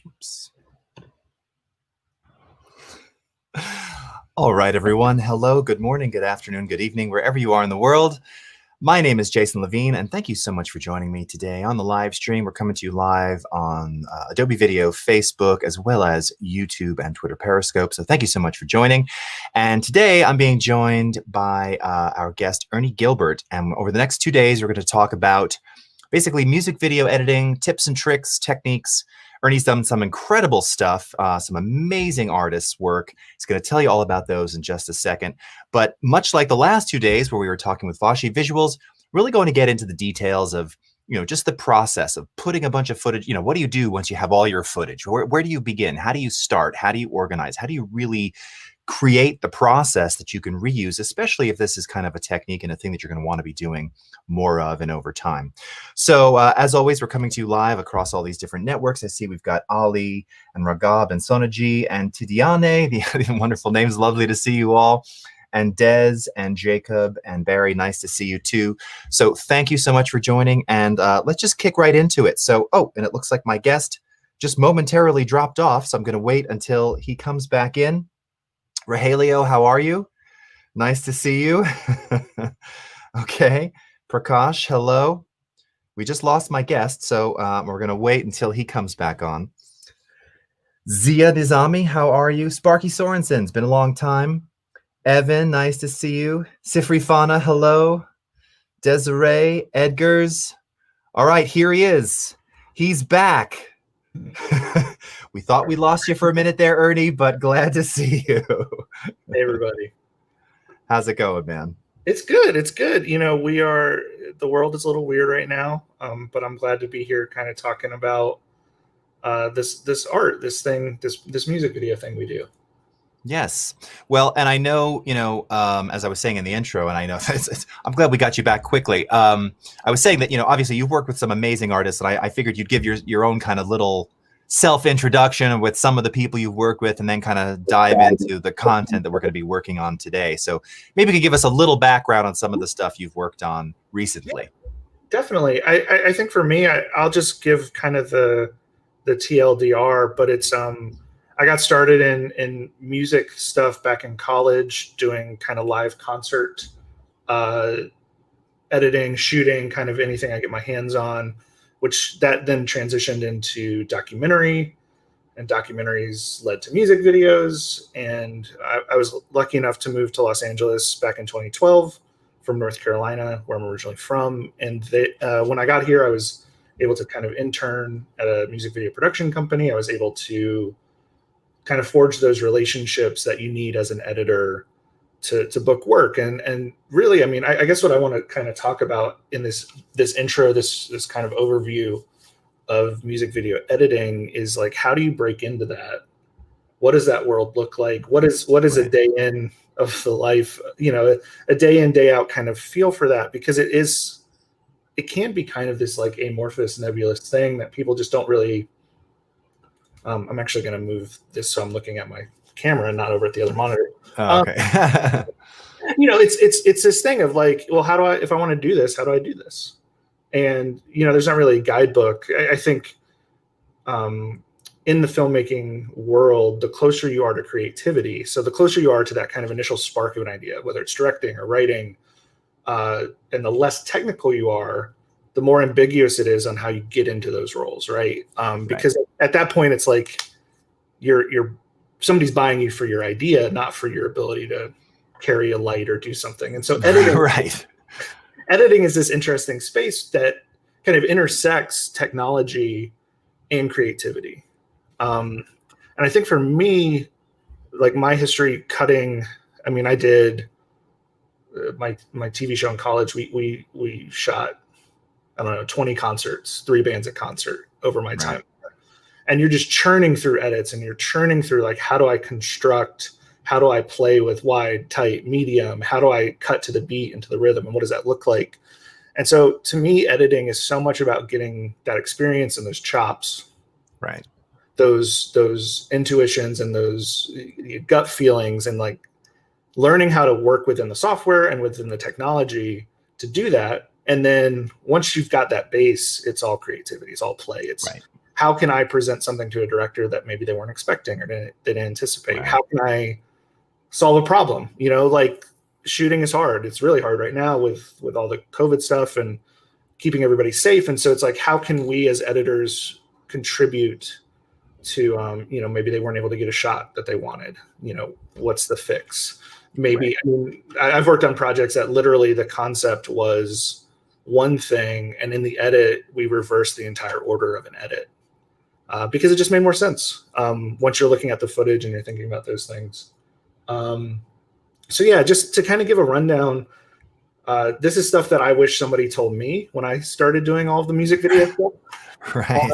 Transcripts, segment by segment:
Oops. All right, everyone. Hello, good morning, good afternoon, good evening, wherever you are in the world. My name is Jason Levine, and thank you so much for joining me today on the live stream. We're coming to you live on Adobe Video, Facebook, as well as YouTube and Twitter Periscope. So thank you so much for joining. And today I'm being joined by our guest, Ernie Gilbert. And over the next 2 days, we're going to talk about basically music video editing, tips and tricks, techniques. Ernie's done some incredible stuff, some amazing artists' work. He's going to tell you all about those in just a second. But much like the last 2 days where we were talking with Vashi Visuals, really going to get into the details of, just the process of putting a bunch of footage. What do you do once you have all your footage? Where do you begin? How do you start? How do you organize? How do you really create the process that you can reuse, especially if this is kind of a technique and a thing that you're going to want to be doing more of and over time. So as always, we're coming to you live across all these different networks. I see we've got Ali and Ragab and Sonaji and Tidiane, the wonderful names. Lovely to see you all. And Des and Jacob and Barry, nice to see you too. So thank you so much for joining, and let's just kick right into it. So, and it looks like my guest just momentarily dropped off, so I'm going to wait until he comes back in. Rogelio, how are you? Nice to see you. Okay. Prakash, hello. We just lost my guest, so we're going to wait until he comes back on. Zia Nizami, how are you? Sparky Sorensen, it's been a long time. Evan, nice to see you. Sifri Fana, hello. Desiree, Edgars. All right, here he is. He's back. We thought we lost you for a minute there, Ernie, but glad to see you. Hey, everybody. How's it going, man? It's good. It's good. The world is a little weird right now, but I'm glad to be here kind of talking about this art, this thing, this music video thing we do. Yes. Well, and I know, as I was saying in the intro, and I know I'm glad we got you back quickly. I was saying that, obviously you've worked with some amazing artists, and I figured you'd give your own kind of little self-introduction with some of the people you've worked with, and then kind of dive into the content that we're going to be working on today. So maybe you could give us a little background on some of the stuff you've worked on recently. Yeah, definitely. I think for me, I'll just give kind of the TLDR, but it's I got started in music stuff back in college, doing kind of live concert editing, shooting, kind of anything I get my hands on, which that then transitioned into documentary, and documentaries led to music videos. And I was lucky enough to move to Los Angeles back in 2012 from North Carolina, where I'm originally from. And when I got here, I was able to kind of intern at a music video production company. I was able to kind of forge those relationships that you need as an editor to book work. And really, I mean, I guess what I want to kind of talk about in this intro, this kind of overview of music video editing is like, how do you break into that? What does that world look like? What is right. A day in of the life, a day in, day out kind of feel for that? Because it can be kind of this like amorphous, nebulous thing that people just don't really. I'm actually going to move this so I'm looking at my camera and not over at the other monitor. Oh, okay. It's this thing of like, well, if I want to do this, how do I do this? And, there's not really a guidebook. I think in the filmmaking world, the closer you are to creativity, so the closer you are to that kind of initial spark of an idea, whether it's directing or writing, and the less technical you are, the more ambiguous it is on how you get into those roles, right? Because at that point, it's like somebody's buying you for your idea, not for your ability to carry a light or do something. And so editing is this interesting space that kind of intersects technology and creativity. And I think for me, like my history cutting, I mean, I did my TV show in college. We shot, I don't know, 20 concerts, 3 bands at concert over my time. And you're just churning through edits, and you're churning through like, how do I construct, how do I play with wide, tight, medium? How do I cut to the beat and to the rhythm? And what does that look like? And so to me, editing is so much about getting that experience and those chops, right? Those intuitions and those gut feelings, and like learning how to work within the software and within the technology to do that. And then once you've got that base, it's all creativity, it's all play. It's how can I present something to a director that maybe they weren't expecting or didn't anticipate? Right. How can I solve a problem? You know, like shooting is hard. It's really hard right now with all the COVID stuff and keeping everybody safe. And so it's like, how can we as editors contribute to, you know, maybe they weren't able to get a shot that they wanted, you know, what's the fix? Maybe, Right. I mean, I've worked on projects that literally the concept was one thing, and in the edit, we reversed the entire order of an edit because it just made more sense once you're looking at the footage and you're thinking about those things. So yeah, just to kind of give a rundown, this is stuff that I wish somebody told me when I started doing all of the music video stuff. Right.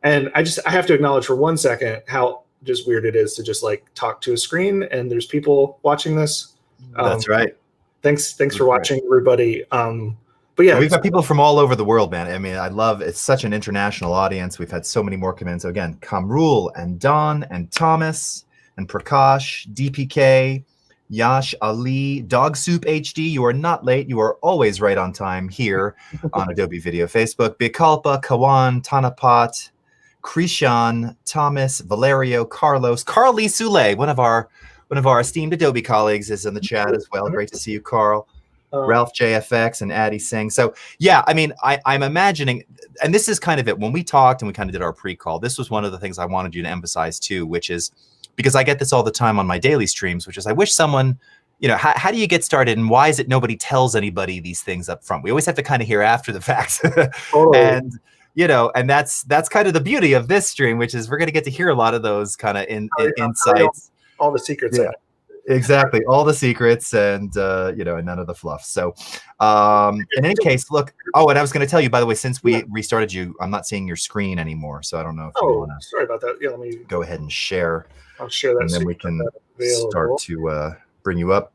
And I have to acknowledge for 1 second how just weird it is to just like talk to a screen and there's people watching this. That's right. Thanks for watching, everybody. But yeah, we've got people from all over the world, man. I mean, I love it's such an international audience. We've had so many more come in. So again, Kamrul and Don and Thomas and Prakash, DPK, Yash, Ali, Dog Soup HD. You are not late. You are always right on time here on Adobe Video Facebook. Bikalpa, Kawan, Tanapat, Krishan, Thomas, Valerio, Carlos, Carly Sule, one of our esteemed Adobe colleagues, is in the chat as well. Great to see you, Carl. Ralph JFX and Addie Singh. So yeah, I mean, I'm imagining, and this is kind of it. When we talked and we kind of did our pre-call, this was one of the things I wanted you to emphasize too, which is because I get this all the time on my daily streams, which is I wish someone, you know, how do you get started and why is it nobody tells anybody these things up front? We always have to kind of hear after the fact. Totally. And you know, and that's kind of the beauty of this stream, which is we're going to get to hear a lot of those kind of insights. All the secrets. Yeah. Exactly, all the secrets and you know, and none of the fluff. So in any case, look, oh, and I was going to tell you, by the way, since we restarted you, I'm not seeing your screen anymore, so I don't know if you want to sorry about that. Yeah, let me go ahead and share. I'll share that, and then we can available. Start to bring you up.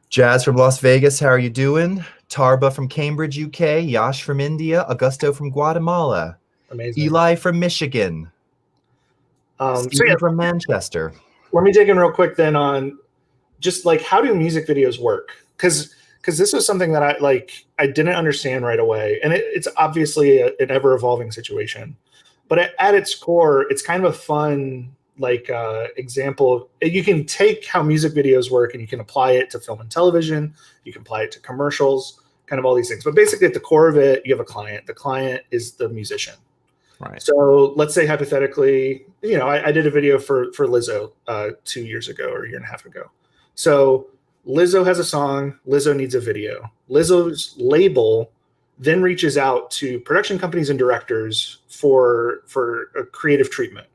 Jazz from Las Vegas, how are you doing? Tarba from Cambridge, UK. Yash from India. Augusto from Guatemala. Amazing. Eli from Michigan. Stephen from Manchester. Let me dig in real quick then on just like, how do music videos work? Because this was something that I didn't understand right away. And it's obviously an ever evolving situation, but at its core, it's kind of a fun example. You can take how music videos work and you can apply it to film and television. You can apply it to commercials, kind of all these things. But basically at the core of it, you have a client. The client is the musician. Right. So let's say hypothetically, you know, I did a video for Lizzo 2 years ago or a year and a half ago. So Lizzo has a song, Lizzo needs a video. Lizzo's label then reaches out to production companies and directors for a creative treatment.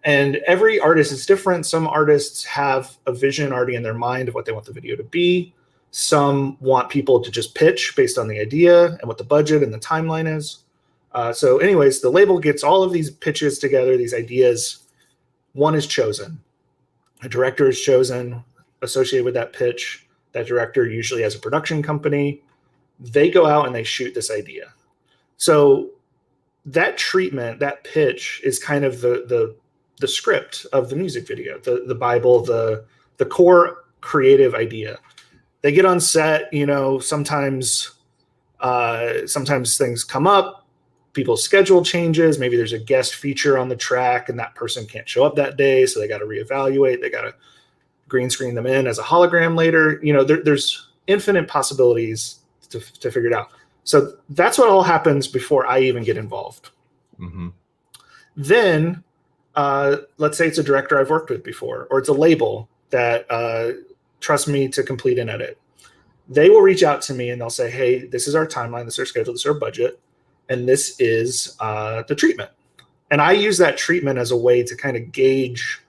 And every artist is different. Some artists have a vision already in their mind of what they want the video to be. Some want people to just pitch based on the idea and what the budget and the timeline is. So anyways, the label gets all of these pitches together, these ideas. One is chosen. A director is chosen associated with that pitch. That director usually has a production company. They go out and they shoot this idea. So that treatment, that pitch is kind of the script of the music video, the Bible, the core creative idea. They get on set, you know, sometimes things come up, people's schedule changes. Maybe there's a guest feature on the track and that person can't show up that day. So they got to reevaluate. They got to green screen them in as a hologram later. You know, there's infinite possibilities to figure it out. So that's what all happens before I even get involved. Mm-hmm. Then let's say it's a director I've worked with before, or it's a label that trusts me to complete an edit. They will reach out to me and they'll say, hey, this is our timeline, this is our schedule, this is our budget, and this is the treatment. And I use that treatment as a way to kind of gauge,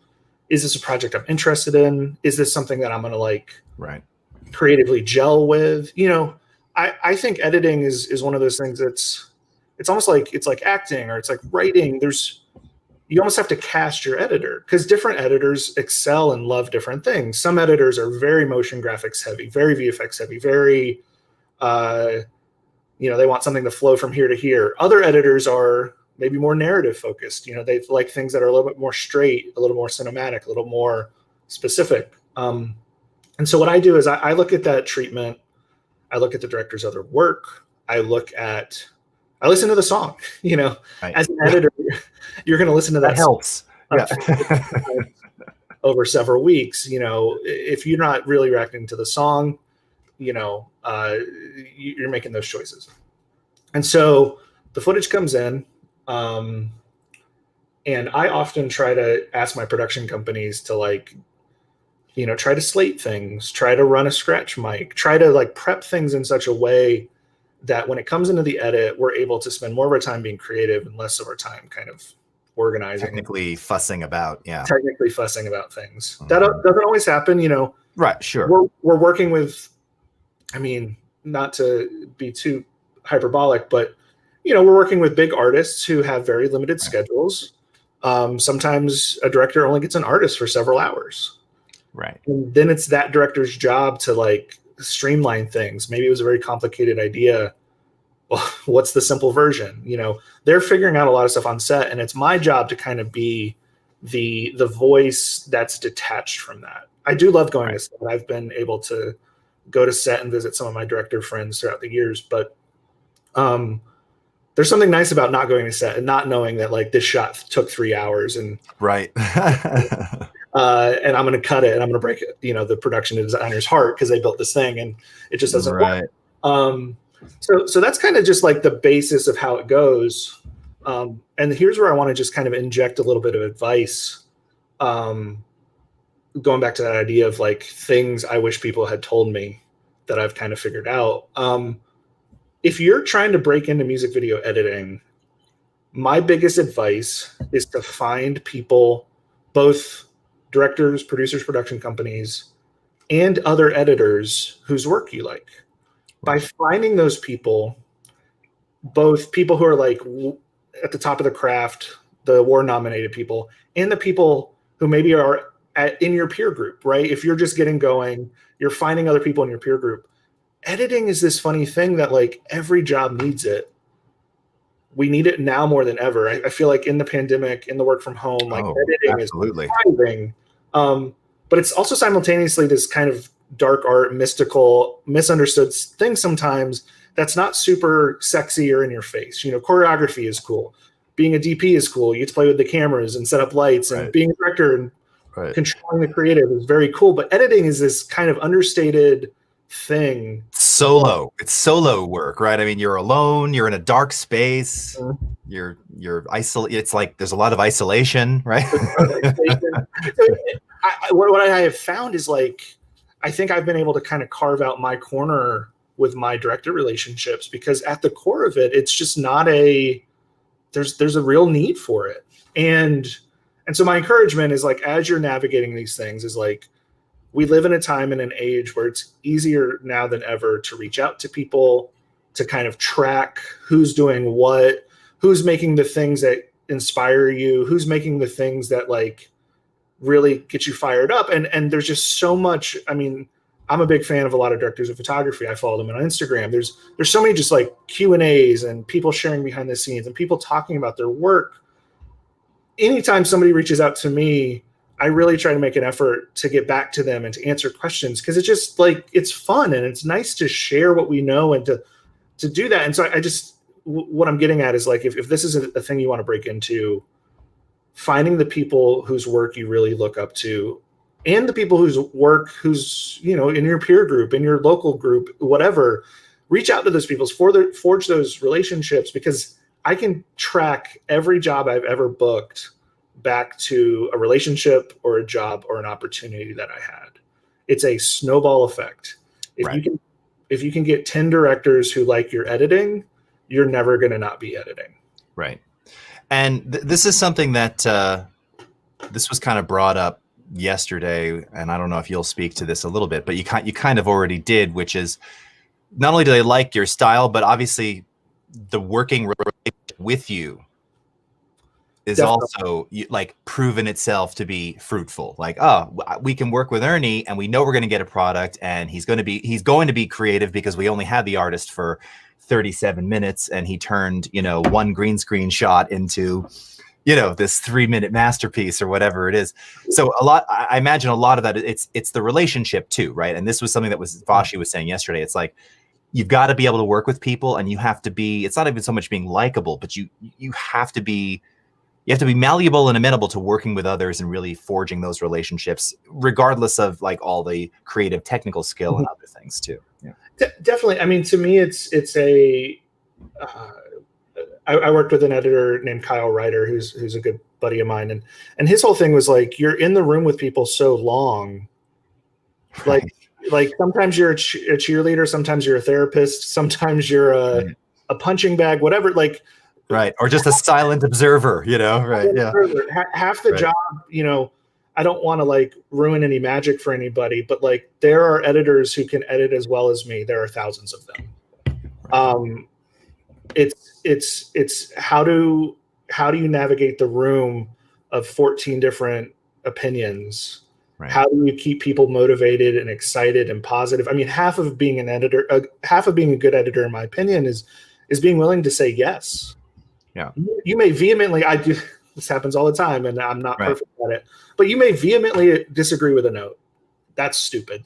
is this a project I'm interested in? Is this something that I'm going to creatively gel with? You know, I think editing is one of those things that's, it's almost like, it's like acting or it's like writing. You almost have to cast your editor because different editors excel and love different things. Some editors are very motion graphics heavy, very VFX heavy, very, you know, they want something to flow from here to here. Other editors are maybe more narrative focused. You know, they like things that are a little bit more straight, a little more cinematic, a little more specific. And so what I do is I look at that treatment. I look at the director's other work. I look at I listen to the song. You know, Right. as an editor, you're going to listen to That that song helps. Yeah. over several weeks. You know, if you're not really reacting to the song, you know, you're making those choices. And so the footage comes in, and I often try to ask my production companies to, like, you know, try to slate things, try to run a scratch mic, try to like prep things in such a way that when it comes into the edit, we're able to spend more of our time being creative and less of our time kind of organizing. Technically fussing about, yeah. Technically fussing about things. That doesn't always happen, you know. Right, sure. We're working with, I mean, not to be too hyperbolic, but, you know, we're working with big artists who have very limited schedules. Sometimes a director only gets an artist for several hours. Right. And then it's that director's job to like streamline things. Maybe it was a very complicated idea. Well, what's the simple version? You know, they're figuring out a lot of stuff on set, and it's my job to kind of be the voice that's detached from that. I do love going to set. I've been able to go to set and visit some of my director friends throughout the years, but there's something nice about not going to set and not knowing that like this shot took 3 hours and right. And I'm going to cut it and I'm going to break it, you know, the production designer's heart because they built this thing and it just doesn't work. So that's kind of just like the basis of how it goes. And here's where I want to just kind of inject a little bit of advice. Going back to that idea of like things I wish people had told me that I've kind of figured out. If you're trying to break into music video editing, my biggest advice is to find people, both directors, producers, production companies, and other editors whose work you like. By finding those people, both people who are like at the top of the craft, the award-nominated people, and the people who maybe are in your peer group, right? If you're just getting going, you're finding other people in your peer group. Editing is this funny thing that like every job needs it. We need it now more than ever. I feel like in the pandemic, in the work from home, like editing is thriving. But it's also simultaneously this kind of dark art, mystical, misunderstood thing sometimes that's not super sexy or in your face. You know, choreography is cool. Being a DP is cool. You get to play with the cameras and set up lights, and being a director and controlling the creative is very cool. But editing is this kind of understated thing. Solo. It's solo work, right? I mean, you're alone, you're in a dark space, you're isolated. It's like there's a lot of isolation, right? What I have found is like, I think I've been able to kind of carve out my corner with my director relationships, because at the core of it, it's just not there's a real need for it. And so my encouragement is like, as you're navigating these things, is like, we live in a time and an age where it's easier now than ever to reach out to people, to kind of track who's doing what, who's making the things that inspire you, who's making the things that like really get you fired up. And there's just so much. I mean, I'm a big fan of a lot of directors of photography. I follow them on Instagram. There's so many just like Q&As and people sharing behind the scenes and people talking about their work. Anytime somebody reaches out to me, I really try to make an effort to get back to them and to answer questions, because it's just like, it's fun and it's nice to share what we know and to do that. And so I just, what I'm getting at is like, if this is a thing you want to break into, finding the people whose work you really look up to, and the people who's, you know, in your peer group, in your local group, whatever, reach out to those people, forge those relationships, because I can track every job I've ever booked back to a relationship or a job or an opportunity that I had. It's a snowball effect. If you can get 10 directors who like your editing, you're never going to not be editing. Right. And this is something that this was kind of brought up yesterday, and I don't know if you'll speak to this a little bit, but you kind of already did, which is not only do they like your style, but obviously the working relationship with you is also like proven itself to be fruitful. Like, oh, we can work with Ernie and we know we're going to get a product, and he's going to be creative because we only had the artist for 37 minutes and he turned, you know, one green screen shot into, you know, this 3-minute masterpiece or whatever it is. So I imagine a lot of that, it's the relationship too, right? And this was something that Vashi was saying yesterday. It's like, you've got to be able to work with people, and you have to be, it's not even so much being likable, but you have to be, malleable and amenable to working with others and really forging those relationships, regardless of like all the creative technical skill and other things too. Yeah. Definitely. I mean, to me, it's a, I worked with an editor named Kyle Ryder, who's a good buddy of mine. And his whole thing was like, you're in the room with people so long, Right. like sometimes you're a cheerleader, sometimes you're a therapist, sometimes you're a punching bag, whatever, like, right. Or just a silent observer, you know, right. Yeah. Half the job, you know, I don't want to like ruin any magic for anybody, but like there are editors who can edit as well as me. There are thousands of them. Right. It's how do you navigate the room of 14 different opinions? Right. How do you keep people motivated and excited and positive? I mean, half of being an editor, half of being a good editor, in my opinion, is being willing to say yes. Yeah. You may vehemently, I do, this happens all the time, and I'm not perfect at it, but you may vehemently disagree with a note. That's stupid.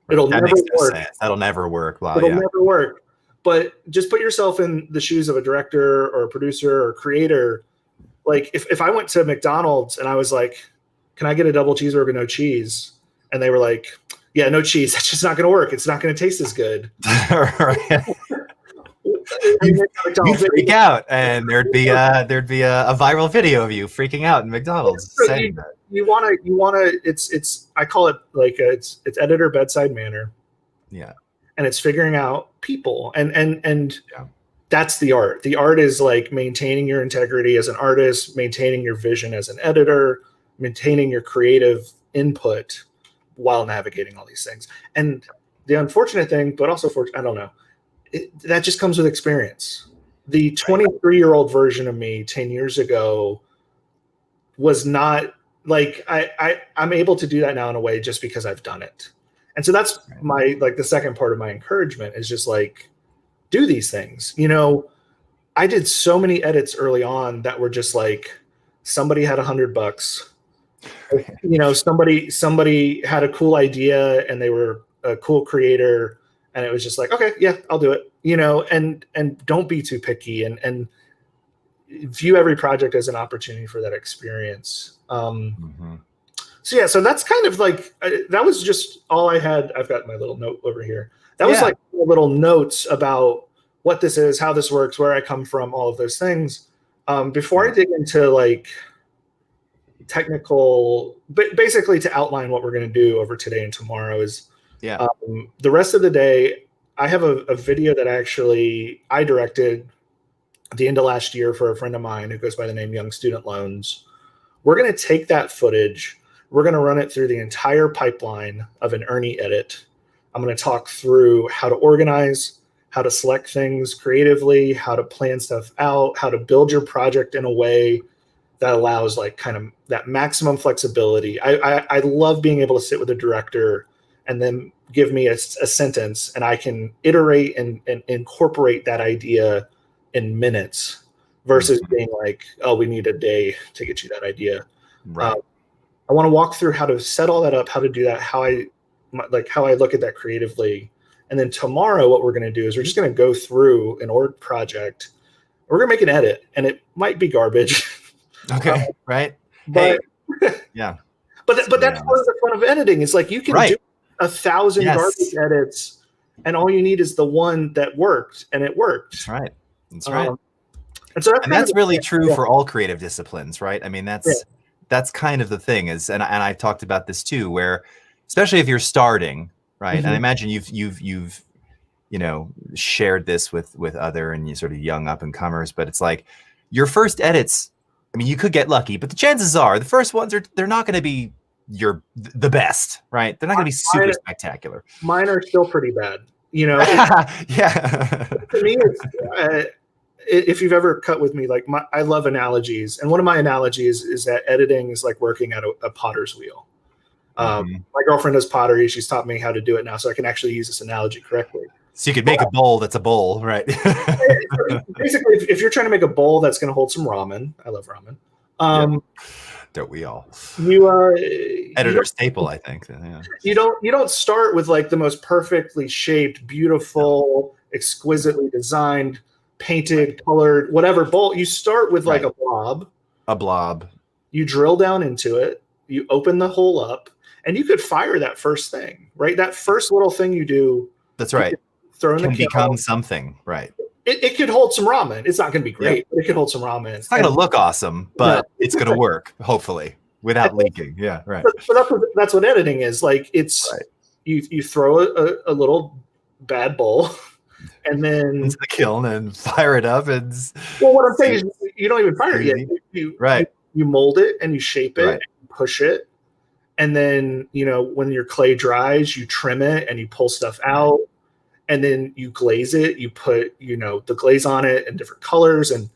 It'll never work. That'll never work. Wow, it'll never work. But just put yourself in the shoes of a director or a producer or creator. Like if I went to McDonald's and I was like, can I get a double cheeseburger, no cheese? And they were like, yeah, no cheese. That's just not going to work. It's not going to taste as good. You freak out, and there'd be a viral video of you freaking out in McDonald's saying that. You want to. It's I call it like it's editor bedside manner. Yeah, and it's figuring out people, and that's the art. The art is like maintaining your integrity as an artist, maintaining your vision as an editor, maintaining your creative input while navigating all these things. And the unfortunate thing, but also I don't know. That just comes with experience. The 23-year-old version of me 10 years ago was not like I'm able to do that now in a way just because I've done it. And so that's my, like the second part of my encouragement is just like, do these things. You know, I did so many edits early on that were just like, somebody had $100. You know, somebody had a cool idea and they were a cool creator. And it was just like, okay, yeah, I'll do it, you know, and don't be too picky and view every project as an opportunity for that experience. So yeah, so that's kind of like, that was just all I had. I've got my little note over here. That was like little notes about what this is, how this works, where I come from, all of those things. Before I dig into like technical, but basically to outline what we're going to do over today and tomorrow is, the rest of the day, I have a video that I directed at the end of last year for a friend of mine who goes by the name Young Student Loans. We're going to take that footage. We're going to run it through the entire pipeline of an Ernie edit. I'm going to talk through how to organize, how to select things creatively, how to plan stuff out, how to build your project in a way that allows like kind of that maximum flexibility. I love being able to sit with a director and then give me a sentence and I can iterate and incorporate that idea in minutes versus being like, oh, we need a day to get you that idea. Right. I want to walk through how to set all that up, how to do that, how I look at that creatively. And then tomorrow, what we're going to do is we're just going to go through an org project. We're going to make an edit and it might be garbage. Okay. Right. But yeah. But that's part of the fun of editing. It's like you can do 1,000 garbage edits, and all you need is the one that worked, and it worked. That's right. That's right. And so that's really true for all creative disciplines, right? I mean, that's kind of the thing is, and I've talked about this too, where especially if you're starting, right? And I imagine you've you know shared this with other and you sort of young up and comers, but it's like your first edits. I mean, you could get lucky, but the chances are the first ones they're not going to be the best, right? They're not going to be super spectacular. Mine are still pretty bad, you know. To me, it's, if you've ever cut with me, like I love analogies, and one of my analogies is that editing is like working at a potter's wheel. My girlfriend does pottery; she's taught me how to do it now, so I can actually use this analogy correctly. So you could make a bowl that's a bowl, right? Basically, if you're trying to make a bowl that's going to hold some ramen, I love ramen. Don't we all? You Editor staple, I think. Yeah. you don't start with like the most perfectly shaped, beautiful, exquisitely designed, painted, colored, whatever bowl. You start with like Right. a blob. A blob. You drill down into it. You open the hole up, and you could fire that first thing, right? That first little thing you do. That's right. Throw in Can the become kettle. something, right? It could hold some ramen. It's not going to be great, but it could hold some ramen. It's not going to look awesome, but it's going to work, hopefully, without leaking. Yeah, right. But that's what editing is. Like it's Right. you throw a little bad bowl, and then Into the kiln and fire it up. And well, what I'm saying is you don't even fire it yet. You mold it and you shape it, and you push it, and then when your clay dries, you trim it and you pull stuff out. And then you glaze it. You put, the glaze on it in different colors and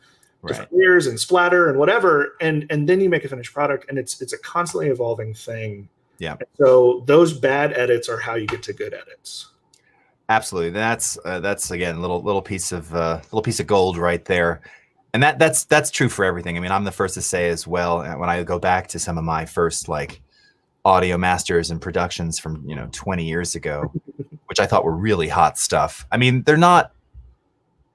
different layers and splatter and whatever. And then you make a finished product. And it's a constantly evolving thing. Yeah. And so those bad edits are how you get to good edits. Absolutely. That's again a little piece of gold right there. And that's true for everything. I mean, I'm the first to say as well. When I go back to some of my first like audio masters and productions from 20 years ago, which I thought were really hot stuff. I mean, they're not.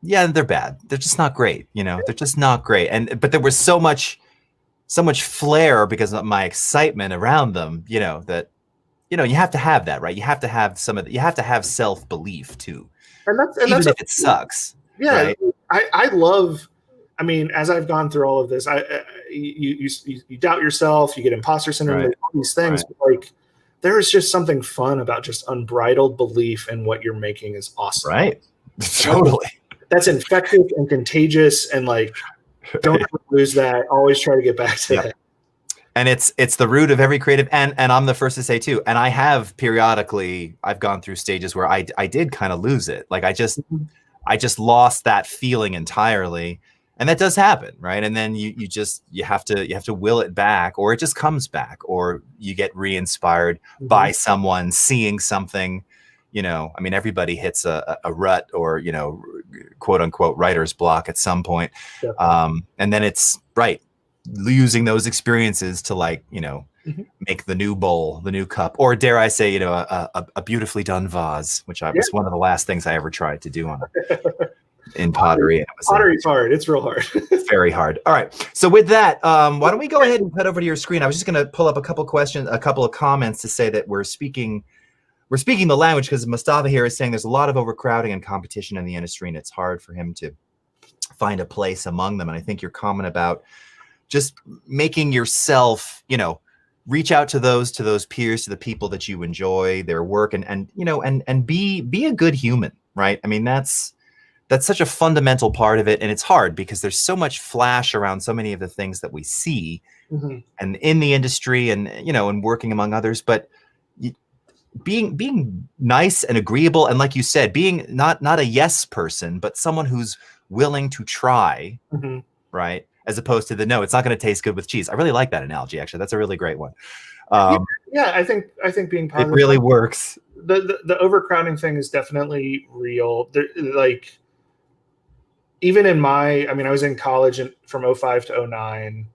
Yeah, they're bad. They're just not great. They're just not great. But there was so much flair because of my excitement around them. That you have to have that, right? You have to have you have to have self-belief too. And that's even if it sucks. Yeah, right? I love. I mean, as I've gone through all of this, you doubt yourself, you get imposter syndrome, all these things. But like, there is just something fun about just unbridled belief in what you're making is awesome. Right. Totally. That's infectious and contagious, and like, don't ever lose that. Always try to get back to that. And it's the root of every creative, and I'm the first to say too. And I have periodically, I've gone through stages where I did kind of lose it. Like I just lost that feeling entirely. And that does happen, right? And then you have to will it back, or it just comes back, or you get re-inspired by someone seeing something. I mean, everybody hits a rut or quote unquote writer's block at some point, and then it's using those experiences to make the new bowl, the new cup, or dare I say, a beautifully done vase, which was one of the last things I ever tried to do in pottery. Pottery's hard. It's real hard. Very hard. All right. So with that, why don't we go ahead and head over to your screen? I was just going to pull up a couple of comments to say that we're speaking the language, because Mustafa here is saying there's a lot of overcrowding and competition in the industry, and it's hard for him to find a place among them. And I think your comment about just making yourself, reach out to those peers, to the people that you enjoy their work, and be a good human, right? I mean, that's such a fundamental part of it. And it's hard because there's so much flash around so many of the things that we see and in the industry and, and working among others, but being nice and agreeable. And like you said, being not a yes person, but someone who's willing to try, right? As opposed to no, it's not going to taste good with cheese. I really like that analogy. Actually, that's a really great one. I think being positive, it really works. The overcrowding thing is definitely real. Like, even in I was in college from 05 to 09.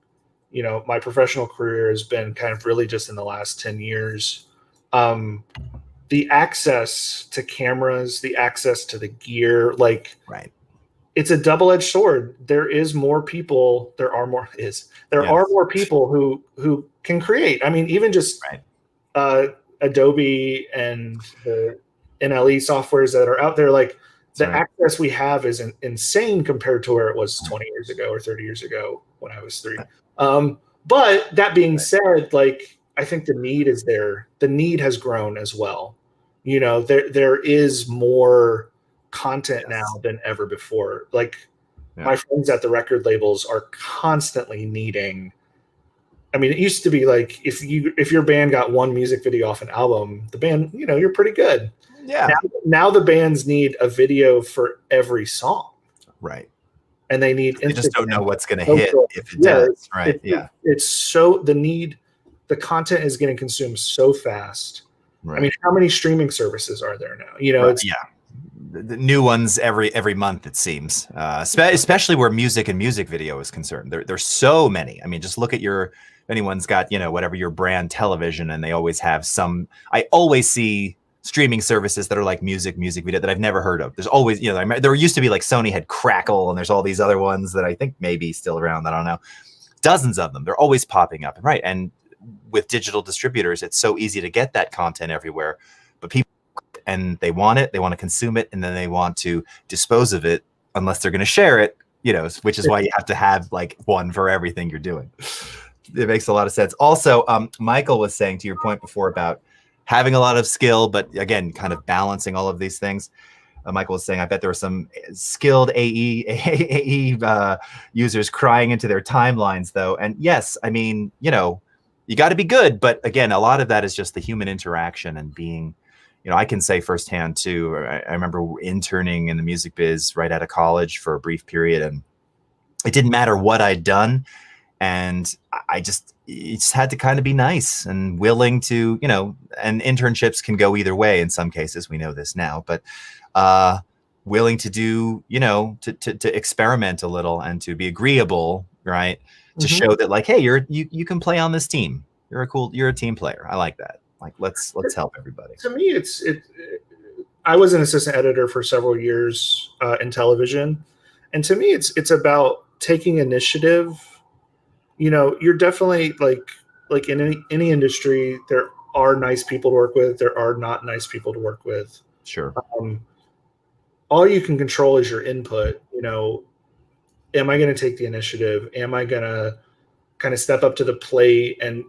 My professional career has been kind of really just in the last 10 years. The access to cameras, the access to the gear, it's a double-edged sword. There are more people who can create. I mean, even just Adobe and the NLE softwares that are out there, access we have is insane compared to where it was 20 years ago or 30 years ago when I was 3. But that being said, I think the need is there. The need has grown as well. There is more content now than ever before. My friends at the record labels are constantly needing. I mean, it used to be if your band got one music video off an album, the band, you're pretty good. Yeah. Now the bands need a video for every song. Right. And they need. They just don't know what's going to hit if it does. Right. It's so the content is getting consumed so fast. Right. I mean, how many streaming services are there now? the new ones every month, it seems, especially where music and music video is concerned. There's so many. I mean, just look at if anyone's got, whatever your brand television, and they always have I always see streaming services that are like music video that I've never heard of. There's always, there used to be like Sony had Crackle, and there's all these other ones that I think may be still around. I don't know. Dozens of them. They're always popping up. Right. And with digital distributors, it's so easy to get that content everywhere, but people, and they want to consume it, and then they want to dispose of it unless they're going to share it, which is why you have to have like one for everything you're doing. It makes a lot of sense. Also, Michael was saying, to your point before about having a lot of skill, but again, kind of balancing all of these things. Michael was saying, I bet there were some skilled AE users crying into their timelines, though. And yes, I mean, you got to be good. But again, a lot of that is just the human interaction and being, I can say firsthand, too. I remember interning in the music biz right out of college for a brief period, and it didn't matter what I'd done. And you just had to kind of be nice and willing to, and internships can go either way in some cases. We know this now, but willing to do, to experiment a little and to be agreeable, right? To show that, like, hey, you can play on this team. You're a team player. I like that. Like, let's help everybody. To me, I was an assistant editor for several years in television, and to me, it's about taking initiative. You're definitely like in any industry, there are nice people to work with. There are not nice people to work with. Sure. All you can control is your input. Am I going to take the initiative? Am I going to kind of step up to the plate and,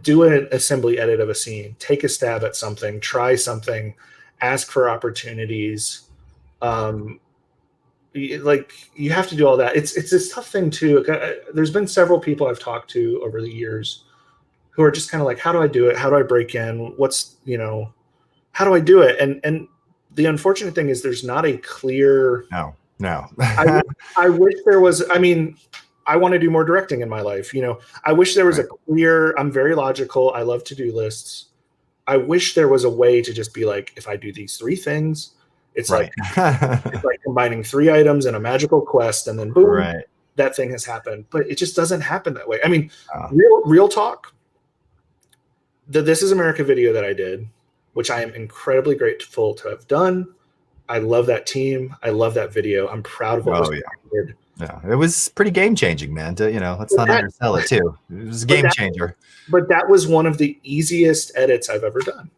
do an assembly edit of a scene, take a stab at something, try something, ask for opportunities. You have to do all that. It's this tough thing too. There's been several people I've talked to over the years who are just kind of like, how do I do it? How do I break in? How do I do it? And the unfortunate thing is there's not a clear. No. I wish there was. I mean, I want to do more directing in my life. I wish there was a clear. I'm very logical. I love to-do lists. I wish there was a way to just be like, if I do these 3 things, it's like it's like combining 3 items in a magical quest, and then boom, that thing has happened. But it just doesn't happen that way. I mean, real talk. The This Is America video that I did, which I am incredibly grateful to have done. I love that team. I love that video. I'm proud of what was did. Yeah, it was pretty game changing, man. Let's not undersell it too. It was a game changer. But that was one of the easiest edits I've ever done.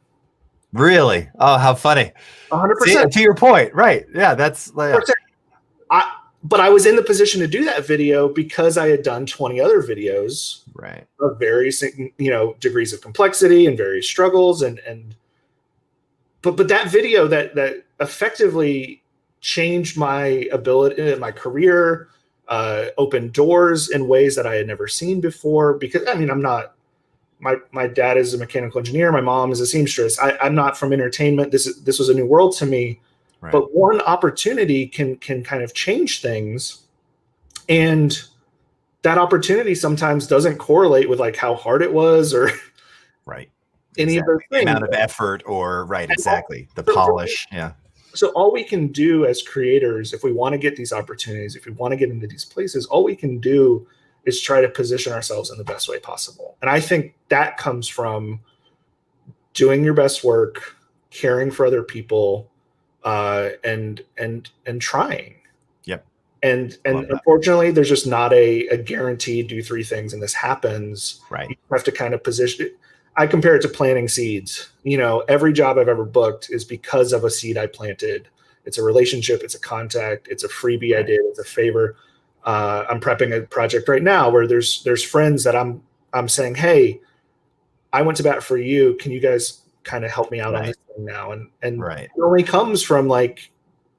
Really? Oh, how funny! 100%. To your point, right? Yeah, that's. But I was in the position to do that video because I had done 20 other videos, right, of various degrees of complexity and various struggles, but that video that effectively changed my ability, my career, opened doors in ways that I had never seen before. Because I'm not. My dad is a mechanical engineer. My mom is a seamstress. I'm not from entertainment. This was a new world to me. Right. But one opportunity can kind of change things, and that opportunity sometimes doesn't correlate with like how hard it was or any of those things. The amount of effort or the polish. Yeah. So all we can do as creators, if we want to get these opportunities, if we want to get into these places, all we can do is try to position ourselves in the best way possible. And I think that comes from doing your best work, caring for other people, and trying. Yep. And unfortunately, there's just not a guaranteed do 3 things and this happens. Right. You have to kind of position it. I compare it to planting seeds. Every job I've ever booked is because of a seed I planted. It's a relationship, it's a contact, it's a freebie I did, it's a favor. I'm prepping a project right now where there's friends that I'm saying, hey, I went to bat for you. Can you guys kind of help me out on this thing now? And it only comes from like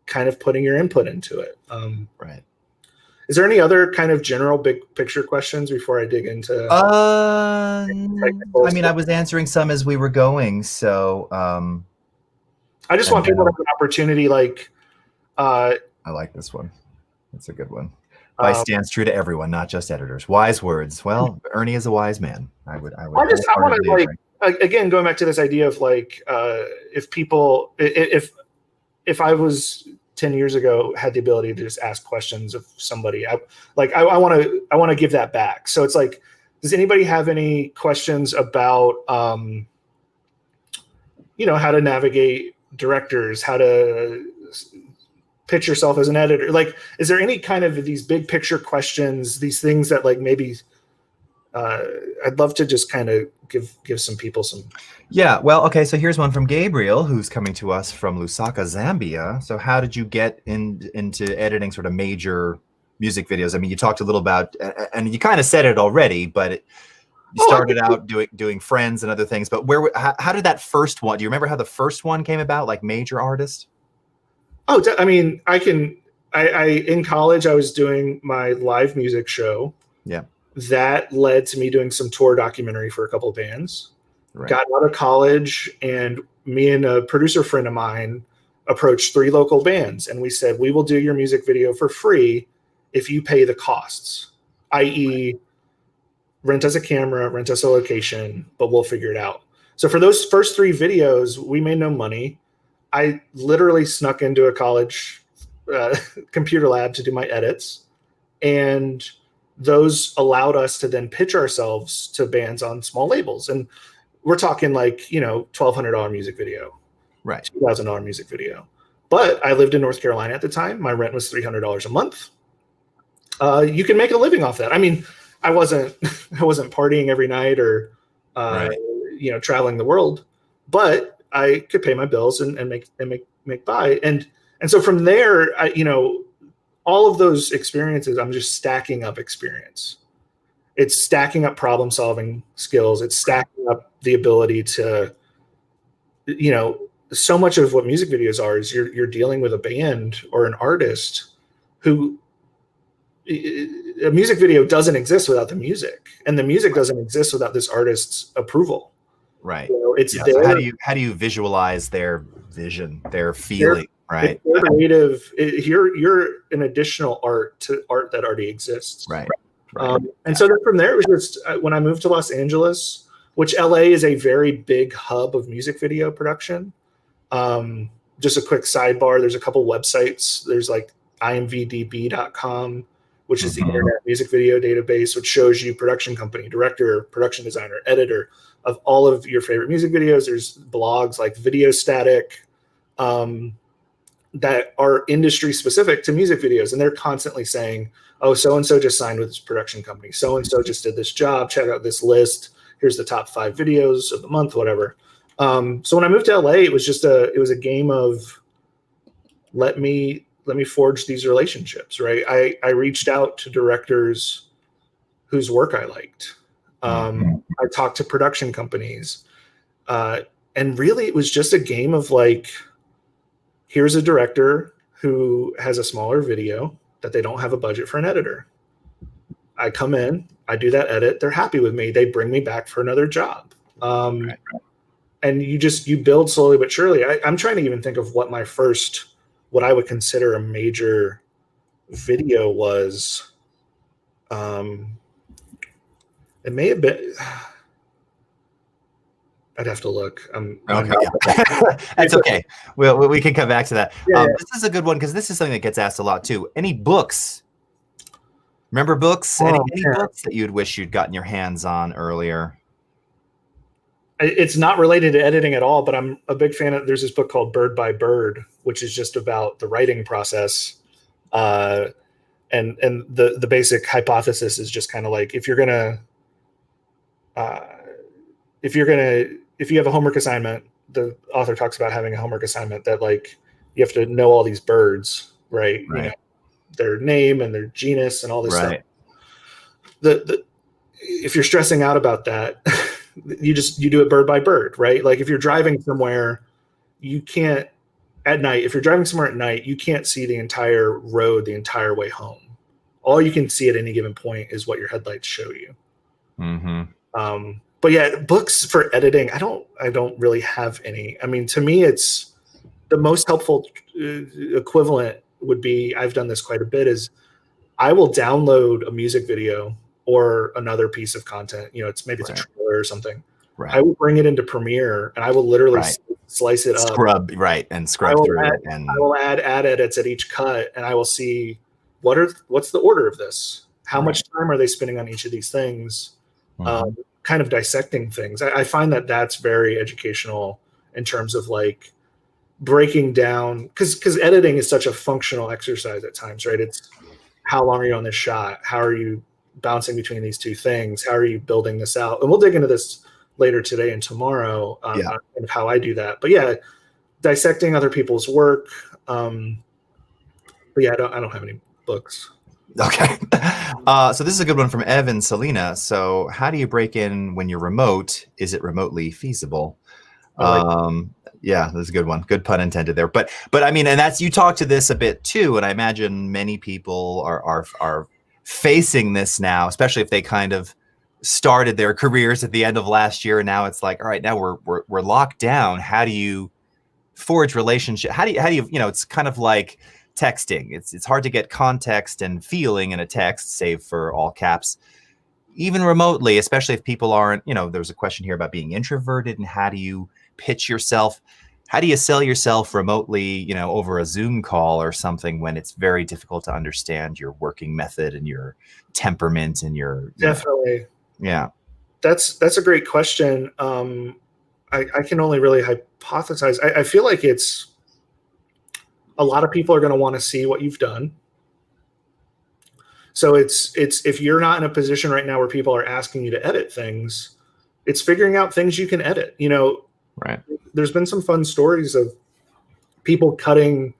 kind of putting your input into it. Is there any other kind of general big picture questions before I dig into? I was answering some as we were going. So I just want people to have an opportunity. I like this one. That's a good one. Vice stands true to everyone, not just editors. Wise words. Well, Ernie is a wise man. I again, going back to this idea of like, if I was 10 years ago had the ability to just ask questions of somebody, I want to give that back. So it's like, does anybody have any questions about, how to navigate directors, how to pitch yourself as an editor? Like, is there any kind of these big picture questions, these things that like maybe I'd love to just kind of give some people some. Yeah, well, okay, so here's one from Gabriel, who's coming to us from Lusaka, Zambia. So how did you get into editing sort of major music videos? I mean, you talked a little about, and you kind of said it already, but you started out doing Friends and other things. But how did that first one? Do you remember how the first one came about, like major artist? Oh, I mean, in college, I was doing my live music show. Yeah. That led to me doing some tour documentary for a couple of bands. Right. Got out of college, and me and a producer friend of mine approached 3 local bands, and we said, we will do your music video for free if you pay the costs, i.e. rent us a camera, rent us a location, but we'll figure it out. So for those first 3 videos, we made no money. I literally snuck into a college computer lab to do my edits, and those allowed us to then pitch ourselves to bands on small labels. And we're talking like, $1,200 music video, right? $2,000 music video. But I lived in North Carolina at the time. My rent was $300 a month. You can make a living off that. I mean, I wasn't partying every night or, right. Traveling the world, but I could pay my bills and make by. And so from there, all of those experiences, I'm just stacking up experience. It's stacking up problem solving skills. It's stacking up the ability to, so much of what music videos are is you're dealing with a band or an artist who, a music video doesn't exist without the music, and the music doesn't exist without this artist's approval. Right. It's yeah. So how do you visualize their vision, their feeling? Right. Creative. You're an additional art to art that already exists. Right. And so then from there, it was just when I moved to Los Angeles, which LA is a very big hub of music video production. Just a quick sidebar. There's a couple websites. There's like imvdb.com, which is the Internet Music Video Database, which shows you production company, director, production designer, editor of all of your favorite music videos. There's blogs like Video Static, that are industry specific to music videos. And they're constantly saying, oh, so-and-so just signed with this production company. So-and-so just did this job. Check out this list. Here's the top 5 videos of the month, whatever. So when I moved to LA, it was a game of let me forge these relationships, right? I reached out to directors whose work I liked. I talked to production companies. And really it was just a game of like, here's a director who has a smaller video that they don't have a budget for an editor. I come in, I do that edit. They're happy with me. They bring me back for another job. Right. And you build slowly but surely. I'm trying to even think of what what I would consider a major video was. It may have been, I'd have to look. Okay. That's okay. We can come back to that. Yeah. This is a good one because this is something that gets asked a lot too. Any books? Remember books? Any books that you'd wish you'd gotten your hands on earlier? It's not related to editing at all, but I'm a big fan of. There's this book called Bird by Bird, which is just about the writing process. And the basic hypothesis is just kind of like if you have a homework assignment, the author talks about having a homework assignment that like you have to know all these birds, right? You know, their name and their genus and all this stuff. If you're stressing out about that, you do it bird by bird, right? Like if you're driving somewhere, you can't at night. If you're driving somewhere at night, you can't see the entire road the entire way home. All you can see at any given point is what your headlights show you. But yeah, books for editing, I don't really have any. I mean, to me, it's the most helpful equivalent would be, I've done this quite a bit, is I will download a music video or another piece of content. It's maybe it's a trailer or something. Right. I will bring it into Premiere and I will literally Right. slice it up. Scrub, right, and I scrub will through add, it. And I will add ad edits at each cut, and I will see what's the order of this. How right. much time are they spending on each of these things? Mhm. Kind of dissecting things. I find that that's very educational in terms of like breaking down, because editing is such a functional exercise at times, right? It's how long are you on this shot? How are you bouncing between these two things? How are you building this out? And we'll dig into this later today and tomorrow, Yeah. and how I do that. But yeah, dissecting other people's work. But yeah, I don't have any books. Okay. So this is a good one from Evan Selena. So how do you break in when you're remote? Is it remotely feasible? I like Yeah, that's a good one. Good pun intended there. But I mean, and that's, you talk to this a bit too, and I imagine many people are facing this now, especially if they kind of started their careers at the end of last year, and now it's like, all right, now we're locked down. How do you forge relationship? How do you, you know, it's kind of like texting. It's hard to get context and feeling in a text, save for all caps, even remotely, especially if people aren't, you know, there's a question here about being introverted and how do you pitch yourself? How do you sell yourself remotely, you know, over a Zoom call or something when it's very difficult to understand your working method and your temperament and your, definitely. Yeah. That's a great question. I can only really hypothesize. I feel like it's a lot of people are going to want to see what you've done. So it's if you're not in a position right now where people are asking you to edit things, it's figuring out things you can edit. You know, Right. there's been some fun stories of people cutting,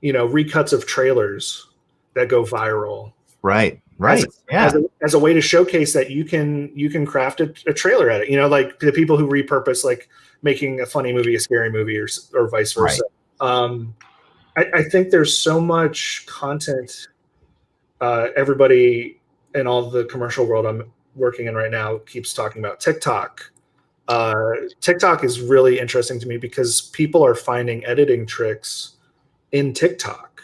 you know, recuts of trailers that go viral. Right. Right. As a way to showcase that you can craft a trailer edit. You know, like the people who repurpose like making a funny movie a scary movie, or vice versa. Right. I think there's so much content. Everybody in all the commercial world I'm working in right now keeps talking about TikTok. TikTok is really interesting to me because people are finding editing tricks in TikTok.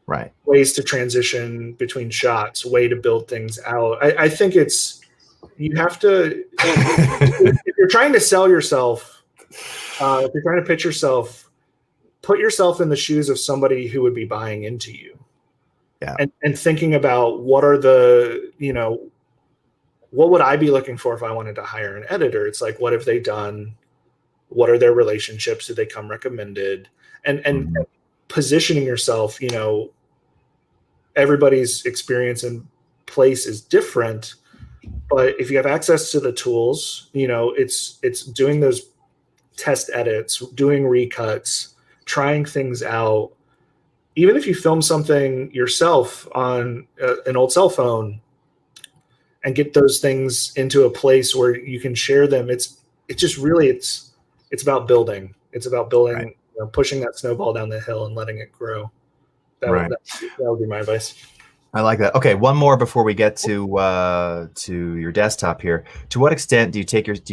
Right. Ways to transition between shots, way to build things out. I think you have to, if you're trying to sell yourself, if you're trying to pitch yourself, put yourself in the shoes of somebody who would be buying into you. Yeah. And thinking about what are the, you know, what would I be looking for if I wanted to hire an editor? It's like, what have they done? What are their relationships? Do they come recommended? And positioning yourself, you know, everybody's experience and place is different, but if you have access to the tools, you know, it's doing those test edits, doing recuts, trying things out. Even if you film something yourself on an old cell phone and get those things into a place where you can share them, it's just really, it's about building. It's about building, Right. You know, pushing that snowball down the hill and letting it grow. Right. That would be my advice. I like that. Okay, one more before we get to your desktop here. To what extent do